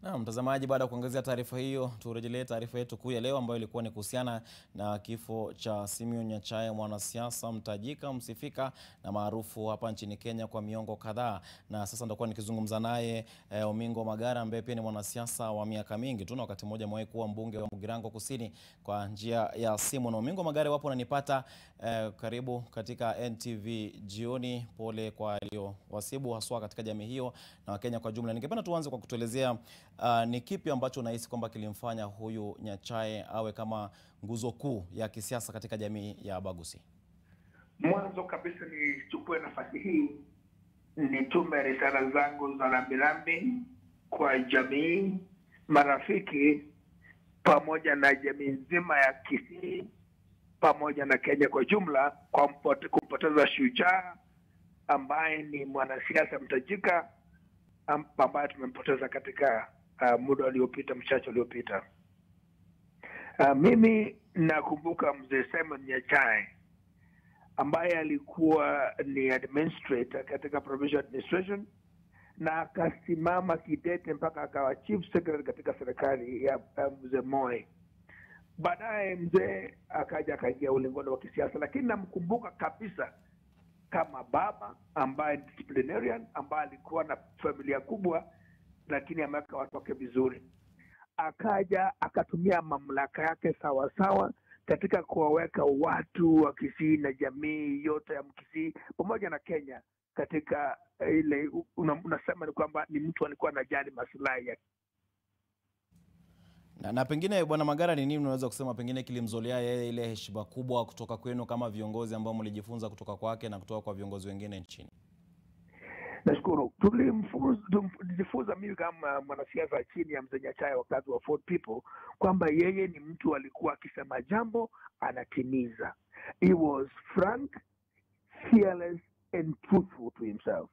Na mtazamaji, baada ya kuangazia taarifa hiyo, turejelee taarifa yetu kuu ya leo ambayo ilikuwa ni kuhusiana na kifo cha Simeon Nyachae, mwanasiasa mtajika, msifika na maarufu hapa nchini Kenya kwa miongo kadhaa. Na sasa nitakuwa nikizungumza naye Omingo Magara, ambaye pia ni mwanasiasa wa miaka mingi tu na wakati mmoja amewahi kuwa mbunge wa Mugirango Kusini, kwa njia ya simu. Na Omingo Magara, wapo unanipata, karibu katika NTV Jioni. Pole kwa wasibu haswa katika jamii hiyo na Wakenya kwa jumla. Ningependa tuanze kwa kutuelezea ni kipi ambacho unahisi kwamba kilimfanya huyu Nyachae awe kama nguzo kuu ya kisiasa katika jamii ya Bagusi? Mwanzo kabisa nichukue nafasi hii nitume risala zangu za rambirambi kwa jamii, marafiki, pamoja na jamii nzima ya Kisii, pamoja na Kenya kwa jumla, kwa kumpoteza shujaa ambaye ni mwanasiasa mtajika ambaye tumempoteza katika muda uliopita, mchache uliopita. Mimi nakumbuka mzee Simon Nyachae ambaye alikuwa ni administrator katika provincial administration na akasimama kidete mpaka akawa chief secretary katika serikali ya mzee Moi. Baadaye mzee akaja akaingia ulingoni wa kisiasa, lakini namkumbuka kabisa kama baba ambaye disciplinarian, ambaye alikuwa na familia kubwa, lakini ameweka watu wake vizuri. Akaja akatumia mamlaka yake sawa sawa katika kuwaweka watu wa Kisii na jamii yote ya Mkisii pamoja na Kenya katika ile unasema ni kwamba ni mtu alikuwa anajali maslahi ya na pengine Bwana Magara, ni nini unaweza kusema pengine kilimzolea yeye ile heshima kubwa kutoka kwenu kama viongozi ambao mlijifunza kutoka kwake na kutoka kwa viongozi wengine nchini? Nashukuru. Tulijifunza mimi kama mwanasiasa chini ya Mzee Nyachae wakati wa Ford People kwamba yeye ni mtu alikuwa akisema jambo anatimiza. He was frank, fearless and truthful to himself.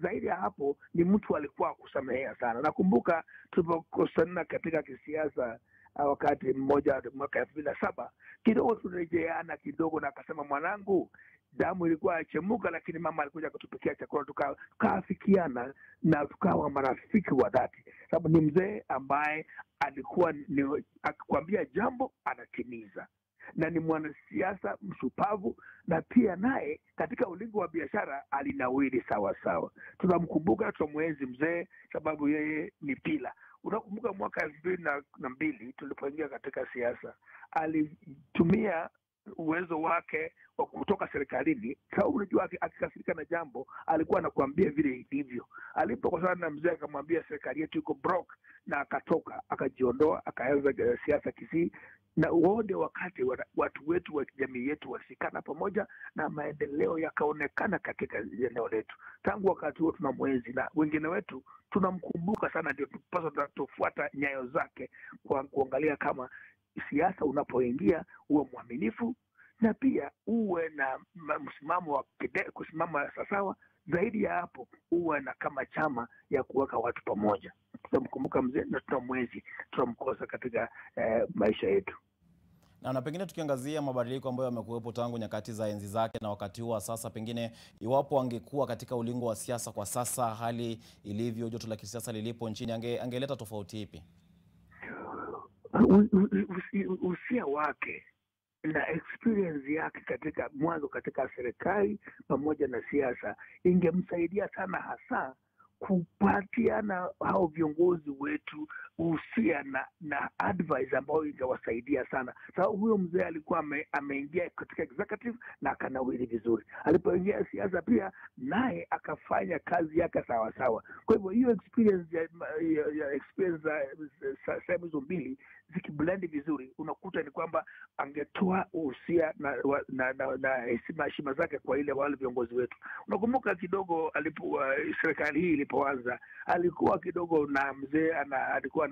Zaidi ya hapo ni mtu alikuwa kusamehea sana. Nakumbuka tulipokosana katika kisiasa wakati mmoja mwaka 2007, kidogo tulirejeana kidogo, na akasema mwanangu, damu ilikuwa yachemuka, lakini mama alikuja kutupikia chakula, tukaafikiana na tukawa marafiki wa dhati, sababu ni mzee ambaye alikuwa akikwambia jambo anatimiza, na ni mwanasiasa mshupavu, na pia naye katika ulingo wa biashara alinawiri sawa sawa. Tunamkumbuka, tunamwenzi mzee sababu yeye ni pila. Unakumbuka mwaka 2002 tulipoingia katika siasa, alitumia uwezo wake wa kutoka serikalini. Sababu unajua akikasirika na jambo alikuwa anakuambia vile ilivyo. Alipokosana na mzee akamwambia serikali yetu iko broke, na akatoka akajiondoa, akaanza siasa Kisii, na wote wakati watu wetu wa jamii yetu wasikana pamoja na maendeleo yakaonekana katika eneo letu. Tangu wakati huo tunamwenzi, na wengine wetu tunamkumbuka sana. Ndio tupaswa tufuata nyayo zake kwa kuangalia kama siasa unapoingia uwe mwaminifu, na pia uwe na msimamo wa kusimama sawasawa. Zaidi ya hapo uwe na kama chama ya kuweka watu pamoja. Tunamkumbuka mzee na tunamwenzi, tunamkosa katika maisha yetu. Na pengine tukiangazia mabadiliko ambayo yamekuwepo tangu nyakati za enzi zake na wakati huu sasa, pengine iwapo angekuwa katika ulingo wa siasa kwa sasa, hali ilivyo, joto la kisiasa lilipo nchini, angeleta tofauti ipi? Usia wake na experience yake katika mwanzo katika serikali pamoja na siasa ingemsaidia sana, hasa kupatiana hao viongozi wetu usia na advice ambayo ingewasaidia sana. Sababu huyo mzee alikuwa ameingia katika executive na akanawiri vizuri. Alipoingia siasa pia naye akafanya kazi yake sawa sawa. Kwa hivyo hiyo experience ya experience sehemu hizo mbili zikiblend vizuri, unakuta ni kwamba angetoa usia na heshima zake kwa wale viongozi wetu. Unakumbuka kidogo serikali hii ilipoanza, alikuwa kidogo na mzee alikuwa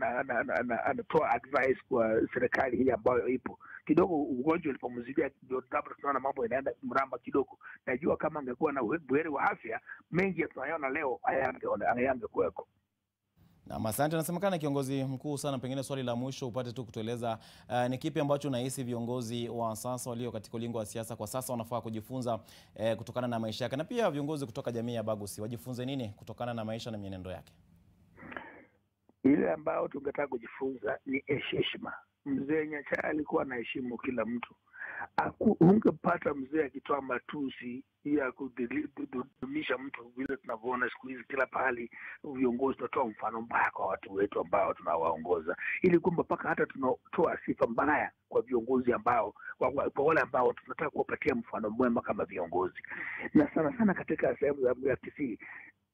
anatoa advice kwa serikali hii ambayo ipo. Kidogo ugonjwa ulipomzidia, ndio tunaona mambo inaenda mramba kidogo. Najua kama angekuwa na buheri wa afya, mengi tunayoona leo hayangekuweko. Na asante. Nasemekana kiongozi mkuu sana, pengine swali la mwisho upate tu kutueleza ni kipi ambacho unahisi viongozi wa sasa walio katika ulingo wa siasa kwa sasa wanafaa kujifunza kutokana na maisha yake, na pia viongozi kutoka jamii ya Bagusi wajifunze nini kutokana na maisha na mienendo yake? Ile ambayo tungetaka kujifunza ni heshima. Mzee Nyachae alikuwa anaheshimu kila mtu. Ungepata mzee akitoa matusi ya kudumisha mtu vile tunavyoona siku hizi kila pahali. Viongozi tunatoa mfano mbaya kwa watu wetu ambao tunawaongoza, ili kwamba mpaka hata tunatoa sifa mbaya kwa viongozi ambao kwa wale ambao tunataka kuwapatia mfano mwema kama viongozi. Na sana sana katika sehemu ya Kisii,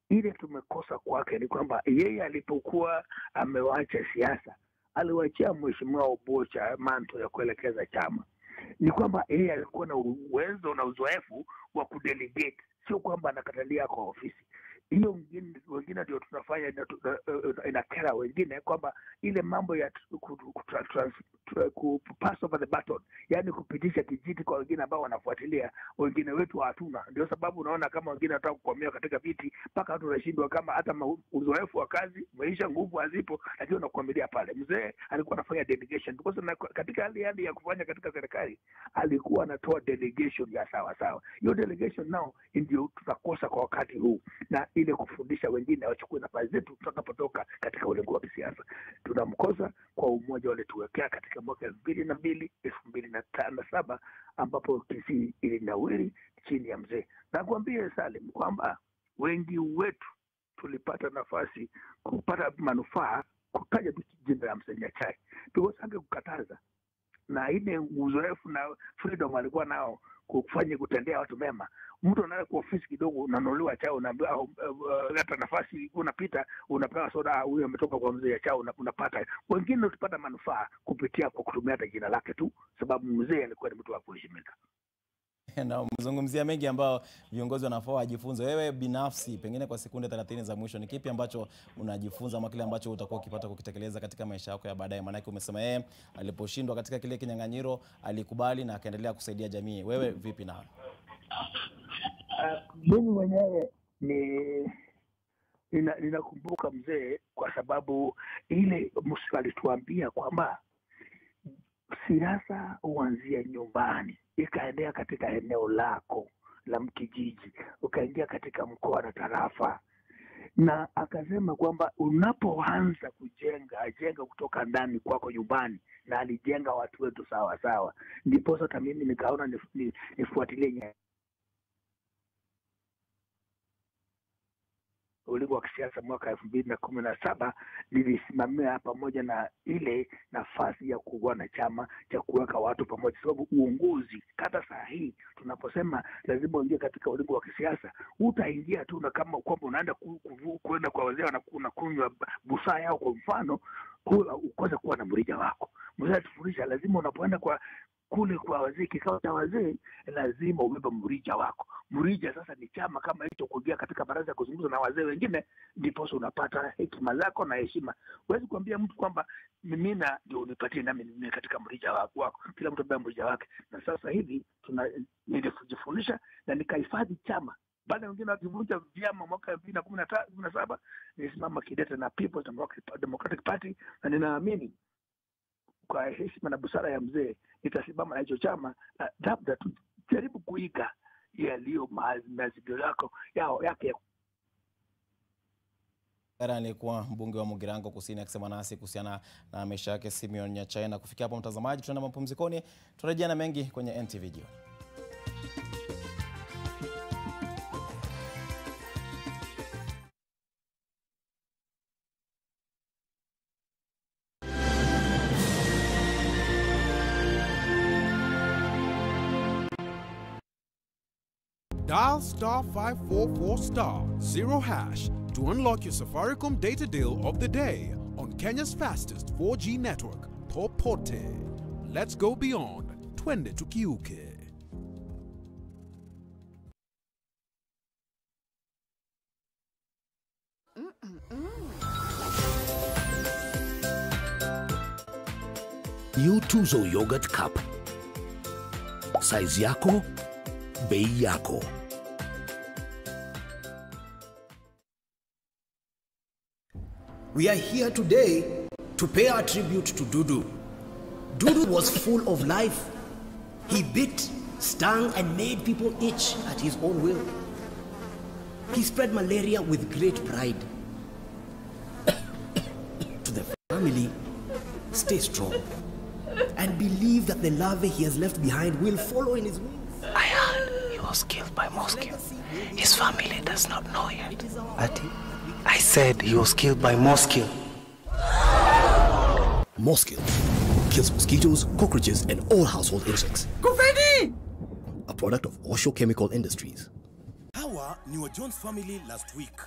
ile tumekosa kwake ni kwamba yeye alipokuwa amewacha siasa, aliwaachia mheshimiwa Obocha manto ya kuelekeza chama. Ni kwamba yeye alikuwa na uwezo na uzoefu wa kudelegate, sio kwamba anakatalia kwa ofisi. Hiyo wengine ndio tunafanya inakera wengine kwamba ile mambo ya pass over the baton yani kupitisha kijiti kwa wengine ambao wanafuatilia, wengine wetu hatuna. Ndio sababu unaona kama wengine wanataka kukwamia katika viti mpaka watu wanashindwa, kama hata uzoefu wa kazi, maisha, nguvu hazipo, lakini unakwamilia pale. Mzee alikuwa anafanya delegation because katika hali ya kufanya katika serikali alikuwa anatoa delegation ya sawa. Hiyo delegation nao ndio tutakosa kwa wakati huu, na ile kufundisha wengine wachukue nafasi zetu tutakapotoka katika ulingo wa kisiasa. Tunamkosa kwa umoja wale tuwekea katika mwaka 2002, 2007 ambapo Kisii ilinawiri chini ya mzee. Na kuambia Salim kwamba wengi wetu tulipata nafasi kupata manufaa kutaja jina la Mzee Nyachai. Tukosange kukataza, na ile uzoefu na freedom alikuwa nao kufanya kutendea watu mema. Mtu anaenda kwa ofisi kidogo, unanunuliwa chao, unaambiwa hata nafasi unapita, unapewa soda, huyo ametoka kwa mzee chao, unapata. Wengine utapata manufaa kupitia kwa kutumia hata jina lake tu, sababu mzee alikuwa ni mtu wa kuheshimika. Na mzungumzia mengi ambao viongozi wanafaa wajifunze. Wewe binafsi pengine kwa sekunde 30 za mwisho, ni kipi ambacho unajifunza ama kile ambacho utakuwa ukipata kukitekeleza katika maisha yako ya baadaye? Maana yake umesema yeye aliposhindwa katika kile kinyang'anyiro alikubali na akaendelea kusaidia jamii. Wewe vipi na? Mimi mwenyewe ninakumbuka mzee kwa sababu ile alituambia kwamba siasa huanzia nyumbani, ikaendea katika eneo lako la mkijiji, ukaingia katika mkoa na tarafa, na akasema kwamba unapoanza ajenga kutoka ndani kwako nyumbani, na alijenga watu wetu sawa. Ndipo sasa mimi nikaona nifuatilie ulingo wa kisiasa. Mwaka 2017 nilisimamia pamoja na ile nafasi ya kuwa na chama cha kuweka watu pamoja, sababu uongozi hata saa hii tunaposema lazima uingie katika ulingo wa kisiasa, utaingia tu na kama kwamba unaenda kwenda kwa wazee na kunywa busaa yao. Kwa mfano, ukose kuwa na mrija wako. Mzee tufundisha lazima unapoenda kule kwa wazee, kikao cha wazee, lazima ubebe mrija wako. Mrija sasa ni chama kama hicho, kuingia katika baraza kuzungumza na wazee wengine, ndipo unapata hekima zako na heshima. Huwezi kuambia mtu kwamba mimi ndio unipatie nami mimi katika mrija wako. Kila mtu abebe mrija wake. Na sasa hivi nilifundisha na nikahifadhi chama. Baada wengine wakivunja vyama mwaka 2017, nilisimama kidete na People's Democratic Party, na ninaamini kwa heshima na busara ya mzee nitasimama na hicho chama, labda tujaribu kuiga yaliyo mazingira yake. Alikuwa mbunge wa Mugirango Kusini akisema nasi kuhusiana na maisha yake Simeon Nyachai. Na kufikia hapo mtazamaji, tunaenda mapumzikoni, turejea na mengi kwenye NTV Jioni. Dial *544*0# to unlock your Safaricom data deal of the day on Kenya's fastest 4G network, Popote. Let's go beyond. Twende tukiuke. New Tuzo Yogurt Cup. Size yako, bei yako. We are here today to pay our tribute to Dudu. Dudu was full of life. He bit, stung, and made people itch at his own will. He spread malaria with great pride. To the family, stay strong and believe that the larvae he has left behind will follow in his wings. I heard he was killed by mosquito. His family does not know yet. Ati? I said he was killed by mosquito. Mosquito kills mosquitoes, cockroaches, and all household insects. Kufedi! A product of Osho Chemical Industries. Hawa ni wa John's family last week.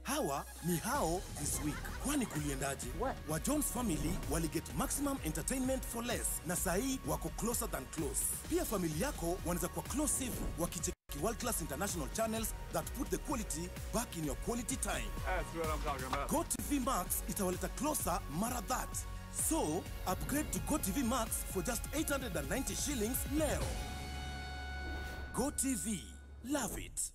Hawa ni hao this week. Kwani kuliendaje? Wa John's family waliget maximum entertainment for less. Na sahi wako closer than close. Pia familia yako wanaweza kuwa close hivi wakicheki world-class international channels that put the quality back in your quality time. That's what I'm talking about. Go TV Max itawaleta closer mara that. So, upgrade to GoTV Max for just 890 shillings leo. GoTV, love it.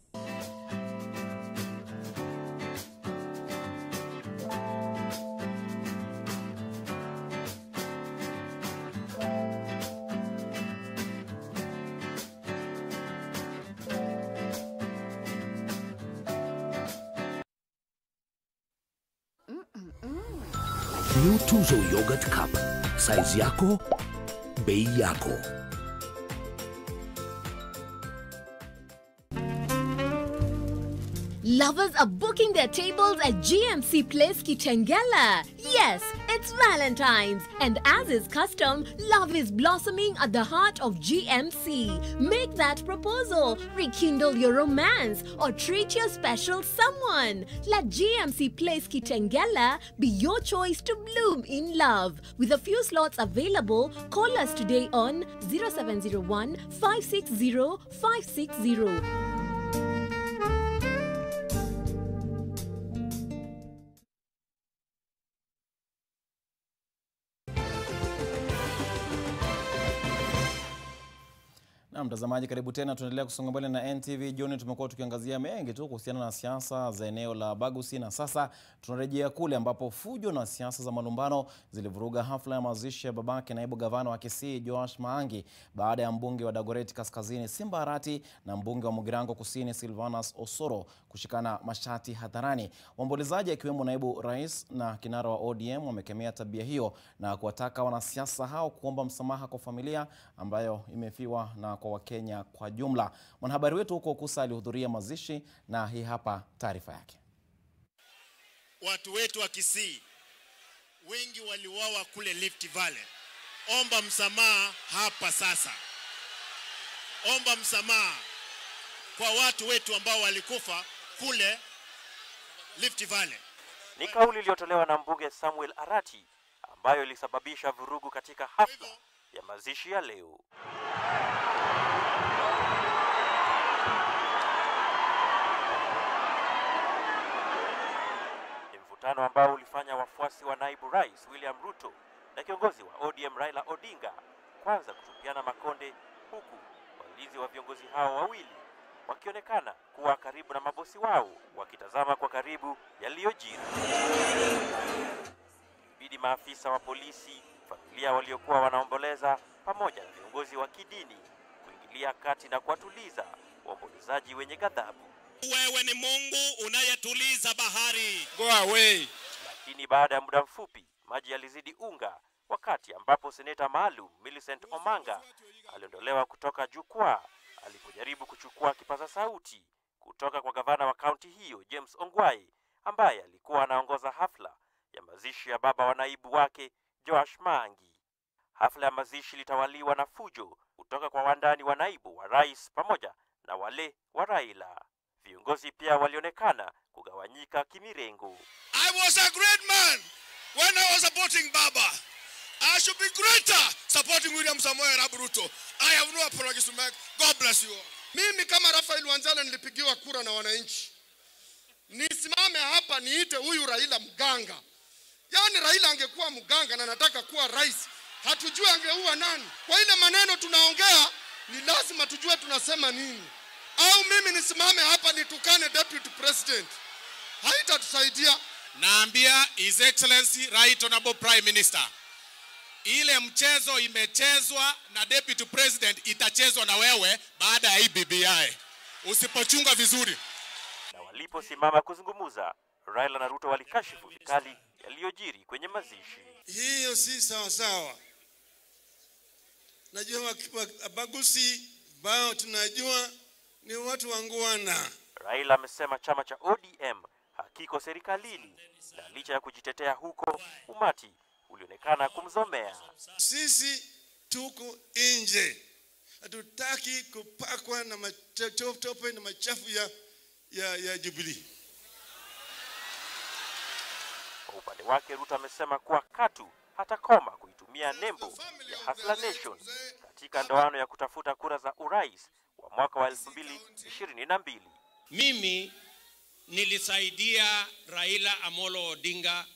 New Tuzo Yogurt Cup. Size yako, bei yako. Lovers are booking their tables at GMC Place Kitengela. Yes, it's Valentine's, and as is custom, love is blossoming at the heart of GMC. Make that proposal, rekindle your romance, or treat your special someone. Let GMC Place Kitengela be your choice to bloom in love. With a few slots available, call us today on 0701 560 560. Na mtazamaji, karibu tena. Tunaendelea kusonga mbele na NTV Jioni. Tumekuwa tukiangazia mengi tu kuhusiana na siasa za eneo la Bagusi, na sasa tunarejea kule ambapo fujo na siasa za malumbano zilivuruga hafla ya mazishi ya babake naibu gavana wa Kisii Joash Maangi baada ya mbunge wa Dagoretti Kaskazini Simba Arati na mbunge wa Mugirango Kusini Silvanus Osoro kushikana mashati hadharani. Waombolezaji akiwemo naibu rais na kinara wa ODM wamekemea tabia hiyo na kuwataka wanasiasa hao kuomba msamaha kwa familia ambayo imefiwa na kwa Wakenya kwa jumla. Mwanahabari wetu huko Kusa alihudhuria mazishi na hii hapa taarifa yake. Watu wetu wa Kisii wengi waliuawa kule Rift Valley. Omba msamaha hapa sasa. Omba msamaha kwa watu wetu ambao walikufa kule Rift Valley. Ni kauli iliyotolewa na mbunge Samuel Arati ambayo ilisababisha vurugu katika hafla ya mazishi ya leo. Ni mvutano ambao ulifanya wafuasi wa naibu rais William Ruto na kiongozi wa ODM Raila Odinga kwanza kutupiana makonde, huku walinzi wa viongozi hao wawili wakionekana kuwa karibu na mabosi wao wakitazama kwa karibu yaliyojiri. Bidi maafisa wa polisi, familia waliokuwa wanaomboleza pamoja na viongozi wa kidini kuingilia kati na kuwatuliza waombolezaji wenye ghadhabu. Wewe ni Mungu unayetuliza bahari. Go away. Lakini baada ya muda mfupi maji yalizidi unga, wakati ambapo seneta maalum Millicent Omanga aliondolewa kutoka jukwaa alipojaribu kuchukua kipaza sauti kutoka kwa gavana wa kaunti hiyo James Ongwae ambaye alikuwa anaongoza hafla ya mazishi ya baba wa naibu wake Joash Maangi. Hafla ya mazishi litawaliwa na fujo kutoka kwa wandani wa naibu wa rais pamoja na wale wa Raila. Viongozi pia walionekana kugawanyika kimirengo. I was a great man when I was supporting Baba. I should be greater supporting William Samoei Arap Ruto. I have no apologies to make. God bless you all. Mimi kama Rafael Wanjala nilipigiwa kura na wananchi. Nisimame hapa niite huyu Raila mganga. Yaani Raila angekuwa mganga na nataka kuwa rais, hatujui angeua nani. Kwa ile maneno tunaongea ni lazima tujue tunasema nini. Au mimi nisimame hapa nitukane deputy president, haitatusaidia. Naambia His Excellency Right Honorable Prime Minister, ile mchezo imechezwa na deputy president itachezwa na wewe baada ya BBI. Usipochunga vizuri. Na waliposimama kuzungumza, Raila na Ruto walikashifu vikali yaliyojiri kwenye mazishi. Hiyo si sawa sawa. Najua Bagusi bao tunajua ni watu wanguana. Raila amesema chama cha ODM hakiko serikalini na licha ya kujitetea huko, umati ulionekana kumzomea. Sisi tuko nje. Hatutaki kupakwa na matope na machafu ya Jubilee. Kwa upande wake Ruto amesema kuwa katu hatakoma kuitumia nembo ya Hustler Nation katika ndoano ya kutafuta kura za urais wa mwaka wa 2022. Mimi nilisaidia Raila Amolo Odinga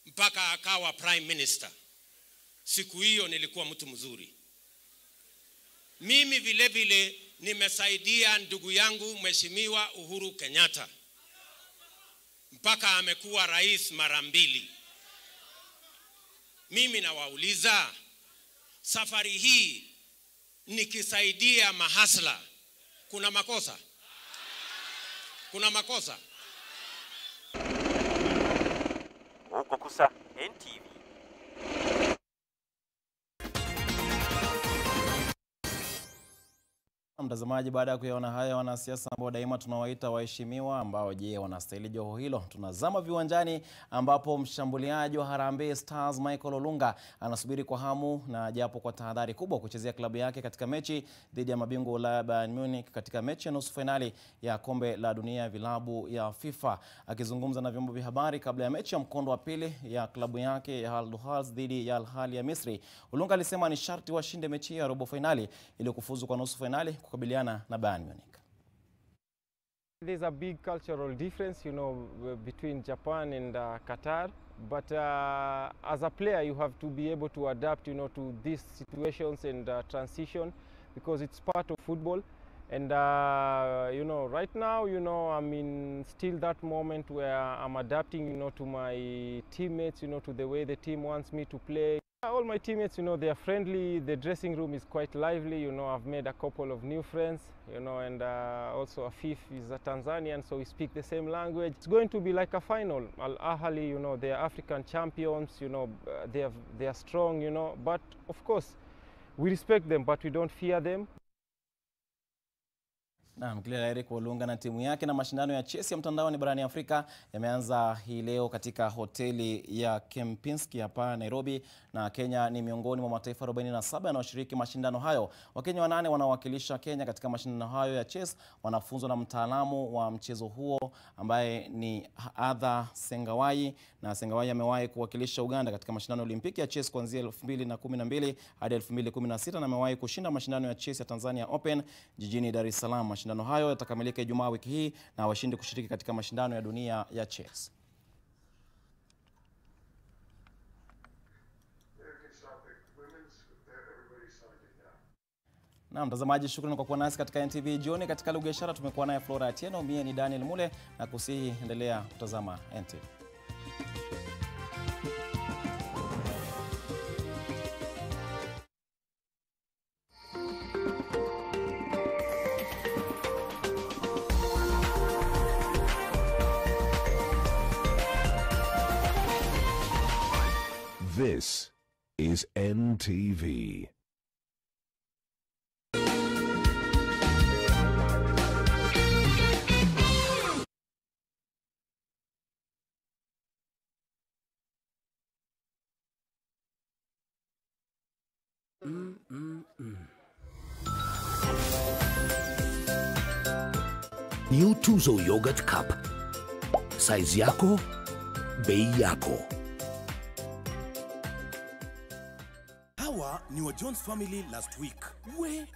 mpaka akawa prime minister. siku hiyo nilikuwa mtu mzuri. Mimi vile vile nimesaidia ndugu yangu Mheshimiwa Uhuru Kenyatta mpaka amekuwa rais mara 2. Mimi nawauliza, safari hii nikisaidia mahasla, kuna makosa? Kuna makosa? Huko kusa NTV. Mtazamaji, baada ya kuyaona haya wanasiasa ambao daima tunawaita waheshimiwa, ambao je, wanastahili joho hilo? Tunazama viwanjani ambapo mshambuliaji wa Harambee Stars Michael Olunga anasubiri kwa hamu na japo kwa tahadhari kubwa kuchezea klabu yake katika mechi dhidi ya mabingwa Ulaya Bayern Munich katika mechi ya nusu finali ya kombe la dunia ya vilabu ya FIFA. Akizungumza na vyombo vya habari kabla ya mechi ya mkondo wa pili ya klabu yake ya Al Duhaz dhidi ya Al Ahly ya Misri, Olunga alisema ni sharti washinde mechi ya robo finali ili kufuzu kwa nusu finali kukabiliana na Bayern Munich. There's a big cultural difference, you know, between Japan and Qatar. But as a player, you have to be able to adapt, you know, to these situations and transition, because it's part of football. And you know, right now, you know, I'm in still that moment where I'm adapting, you know, to my teammates, you know, to the way the team wants me to play. All my teammates, you know, they are friendly. The dressing room is quite lively. You know, I've made a couple of new friends, you know, and also Afif is a Tanzanian, so we speak the same language. It's going to be like a final. Al Ahly, you know, they are African champions, you know, they are strong, you know, but of course, we respect them, but we don't fear them. Kila la heri kwa Olunga na timu yake. Na mashindano ya chess ya mtandaoni barani Afrika yameanza hii leo katika hoteli ya Kempinski hapa Nairobi, na Kenya ni miongoni mwa mataifa 47 yanayoshiriki mashindano hayo. Wakenya 8 wanawakilisha Kenya katika mashindano hayo ya chess, wanafunzwa na mtaalamu wa mchezo huo ambaye ni Adha Sengawai, na Sengawai amewahi kuwakilisha Uganda katika mashindano ya Olimpiki ya chess kuanzia 2012 hadi 2016 na amewahi kushinda mashindano ya chess ya Tanzania Open jijini Dar es Salaam. Mashindano hayo yatakamilika Ijumaa wiki hii na washindi kushiriki katika mashindano ya dunia ya chess. Na mtazamaji, shukrani kwa kuwa nasi katika NTV Jioni. Katika lugha ya ishara tumekuwa naye Flora Atieno, mimi ni Daniel Mule, na kusihi endelea kutazama NTV. This is NTV. New Tuzo Yogurt Cup. Size yako, bei yako. Hawa ni wa Jones family last week.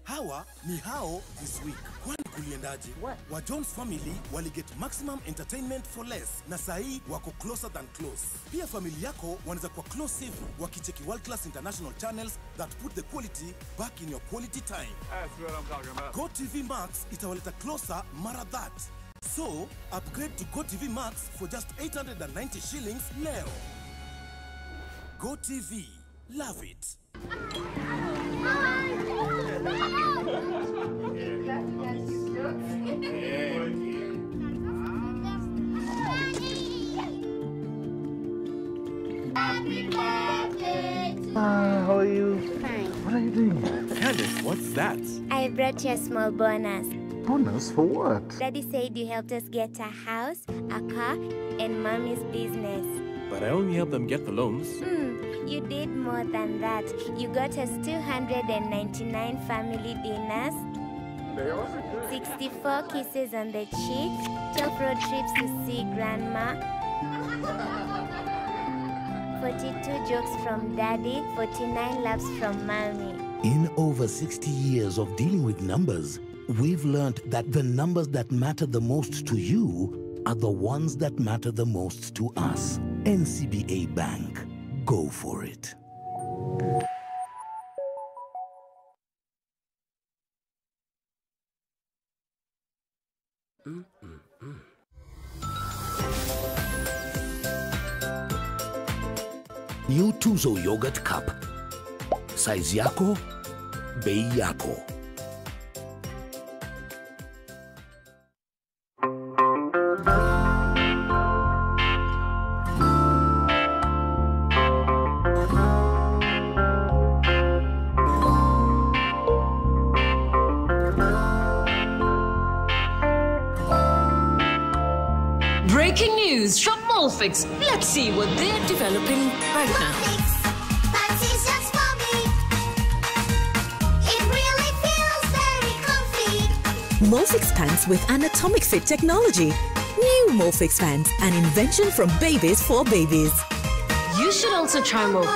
Hawa ni hao this week. Kwani kuliendaje? Wa Jones family wali get maximum entertainment for less, na sahi wako closer than close. Pia family yako wanaweza kuwa close hivi wakicheki world class international channels that put the quality back in your quality time. That's what I'm talking about. Go TV Max itawaleta closer mara that. So, upgrade to Go TV Max for just 890 shillings leo. Go TV. Love it. How are you? Fine. What are you doing? Candace, what's that? I brought you a small bonus. Bonus for what? Daddy said you helped us get a house, a car, and Mommy's business. But I only helped them get the loans. You did more than that. You got us 299 family dinners, 64 kisses on the cheek, 12 road trips to see Grandma, 42 jokes from Daddy, 49 laughs from Mommy. In over 60 years of dealing with numbers, we've learned that the numbers that matter the most to you are the ones that matter the most to us. NCBA Bank. Go for it. New Tuzo Yogurt Cup. Size yako, bei yako. Breaking news from Molfix. Let's see what they're developing right now. Molfix pants with anatomic fit technology. New Molfix pants, an invention from babies for babies. You should also try Molfix.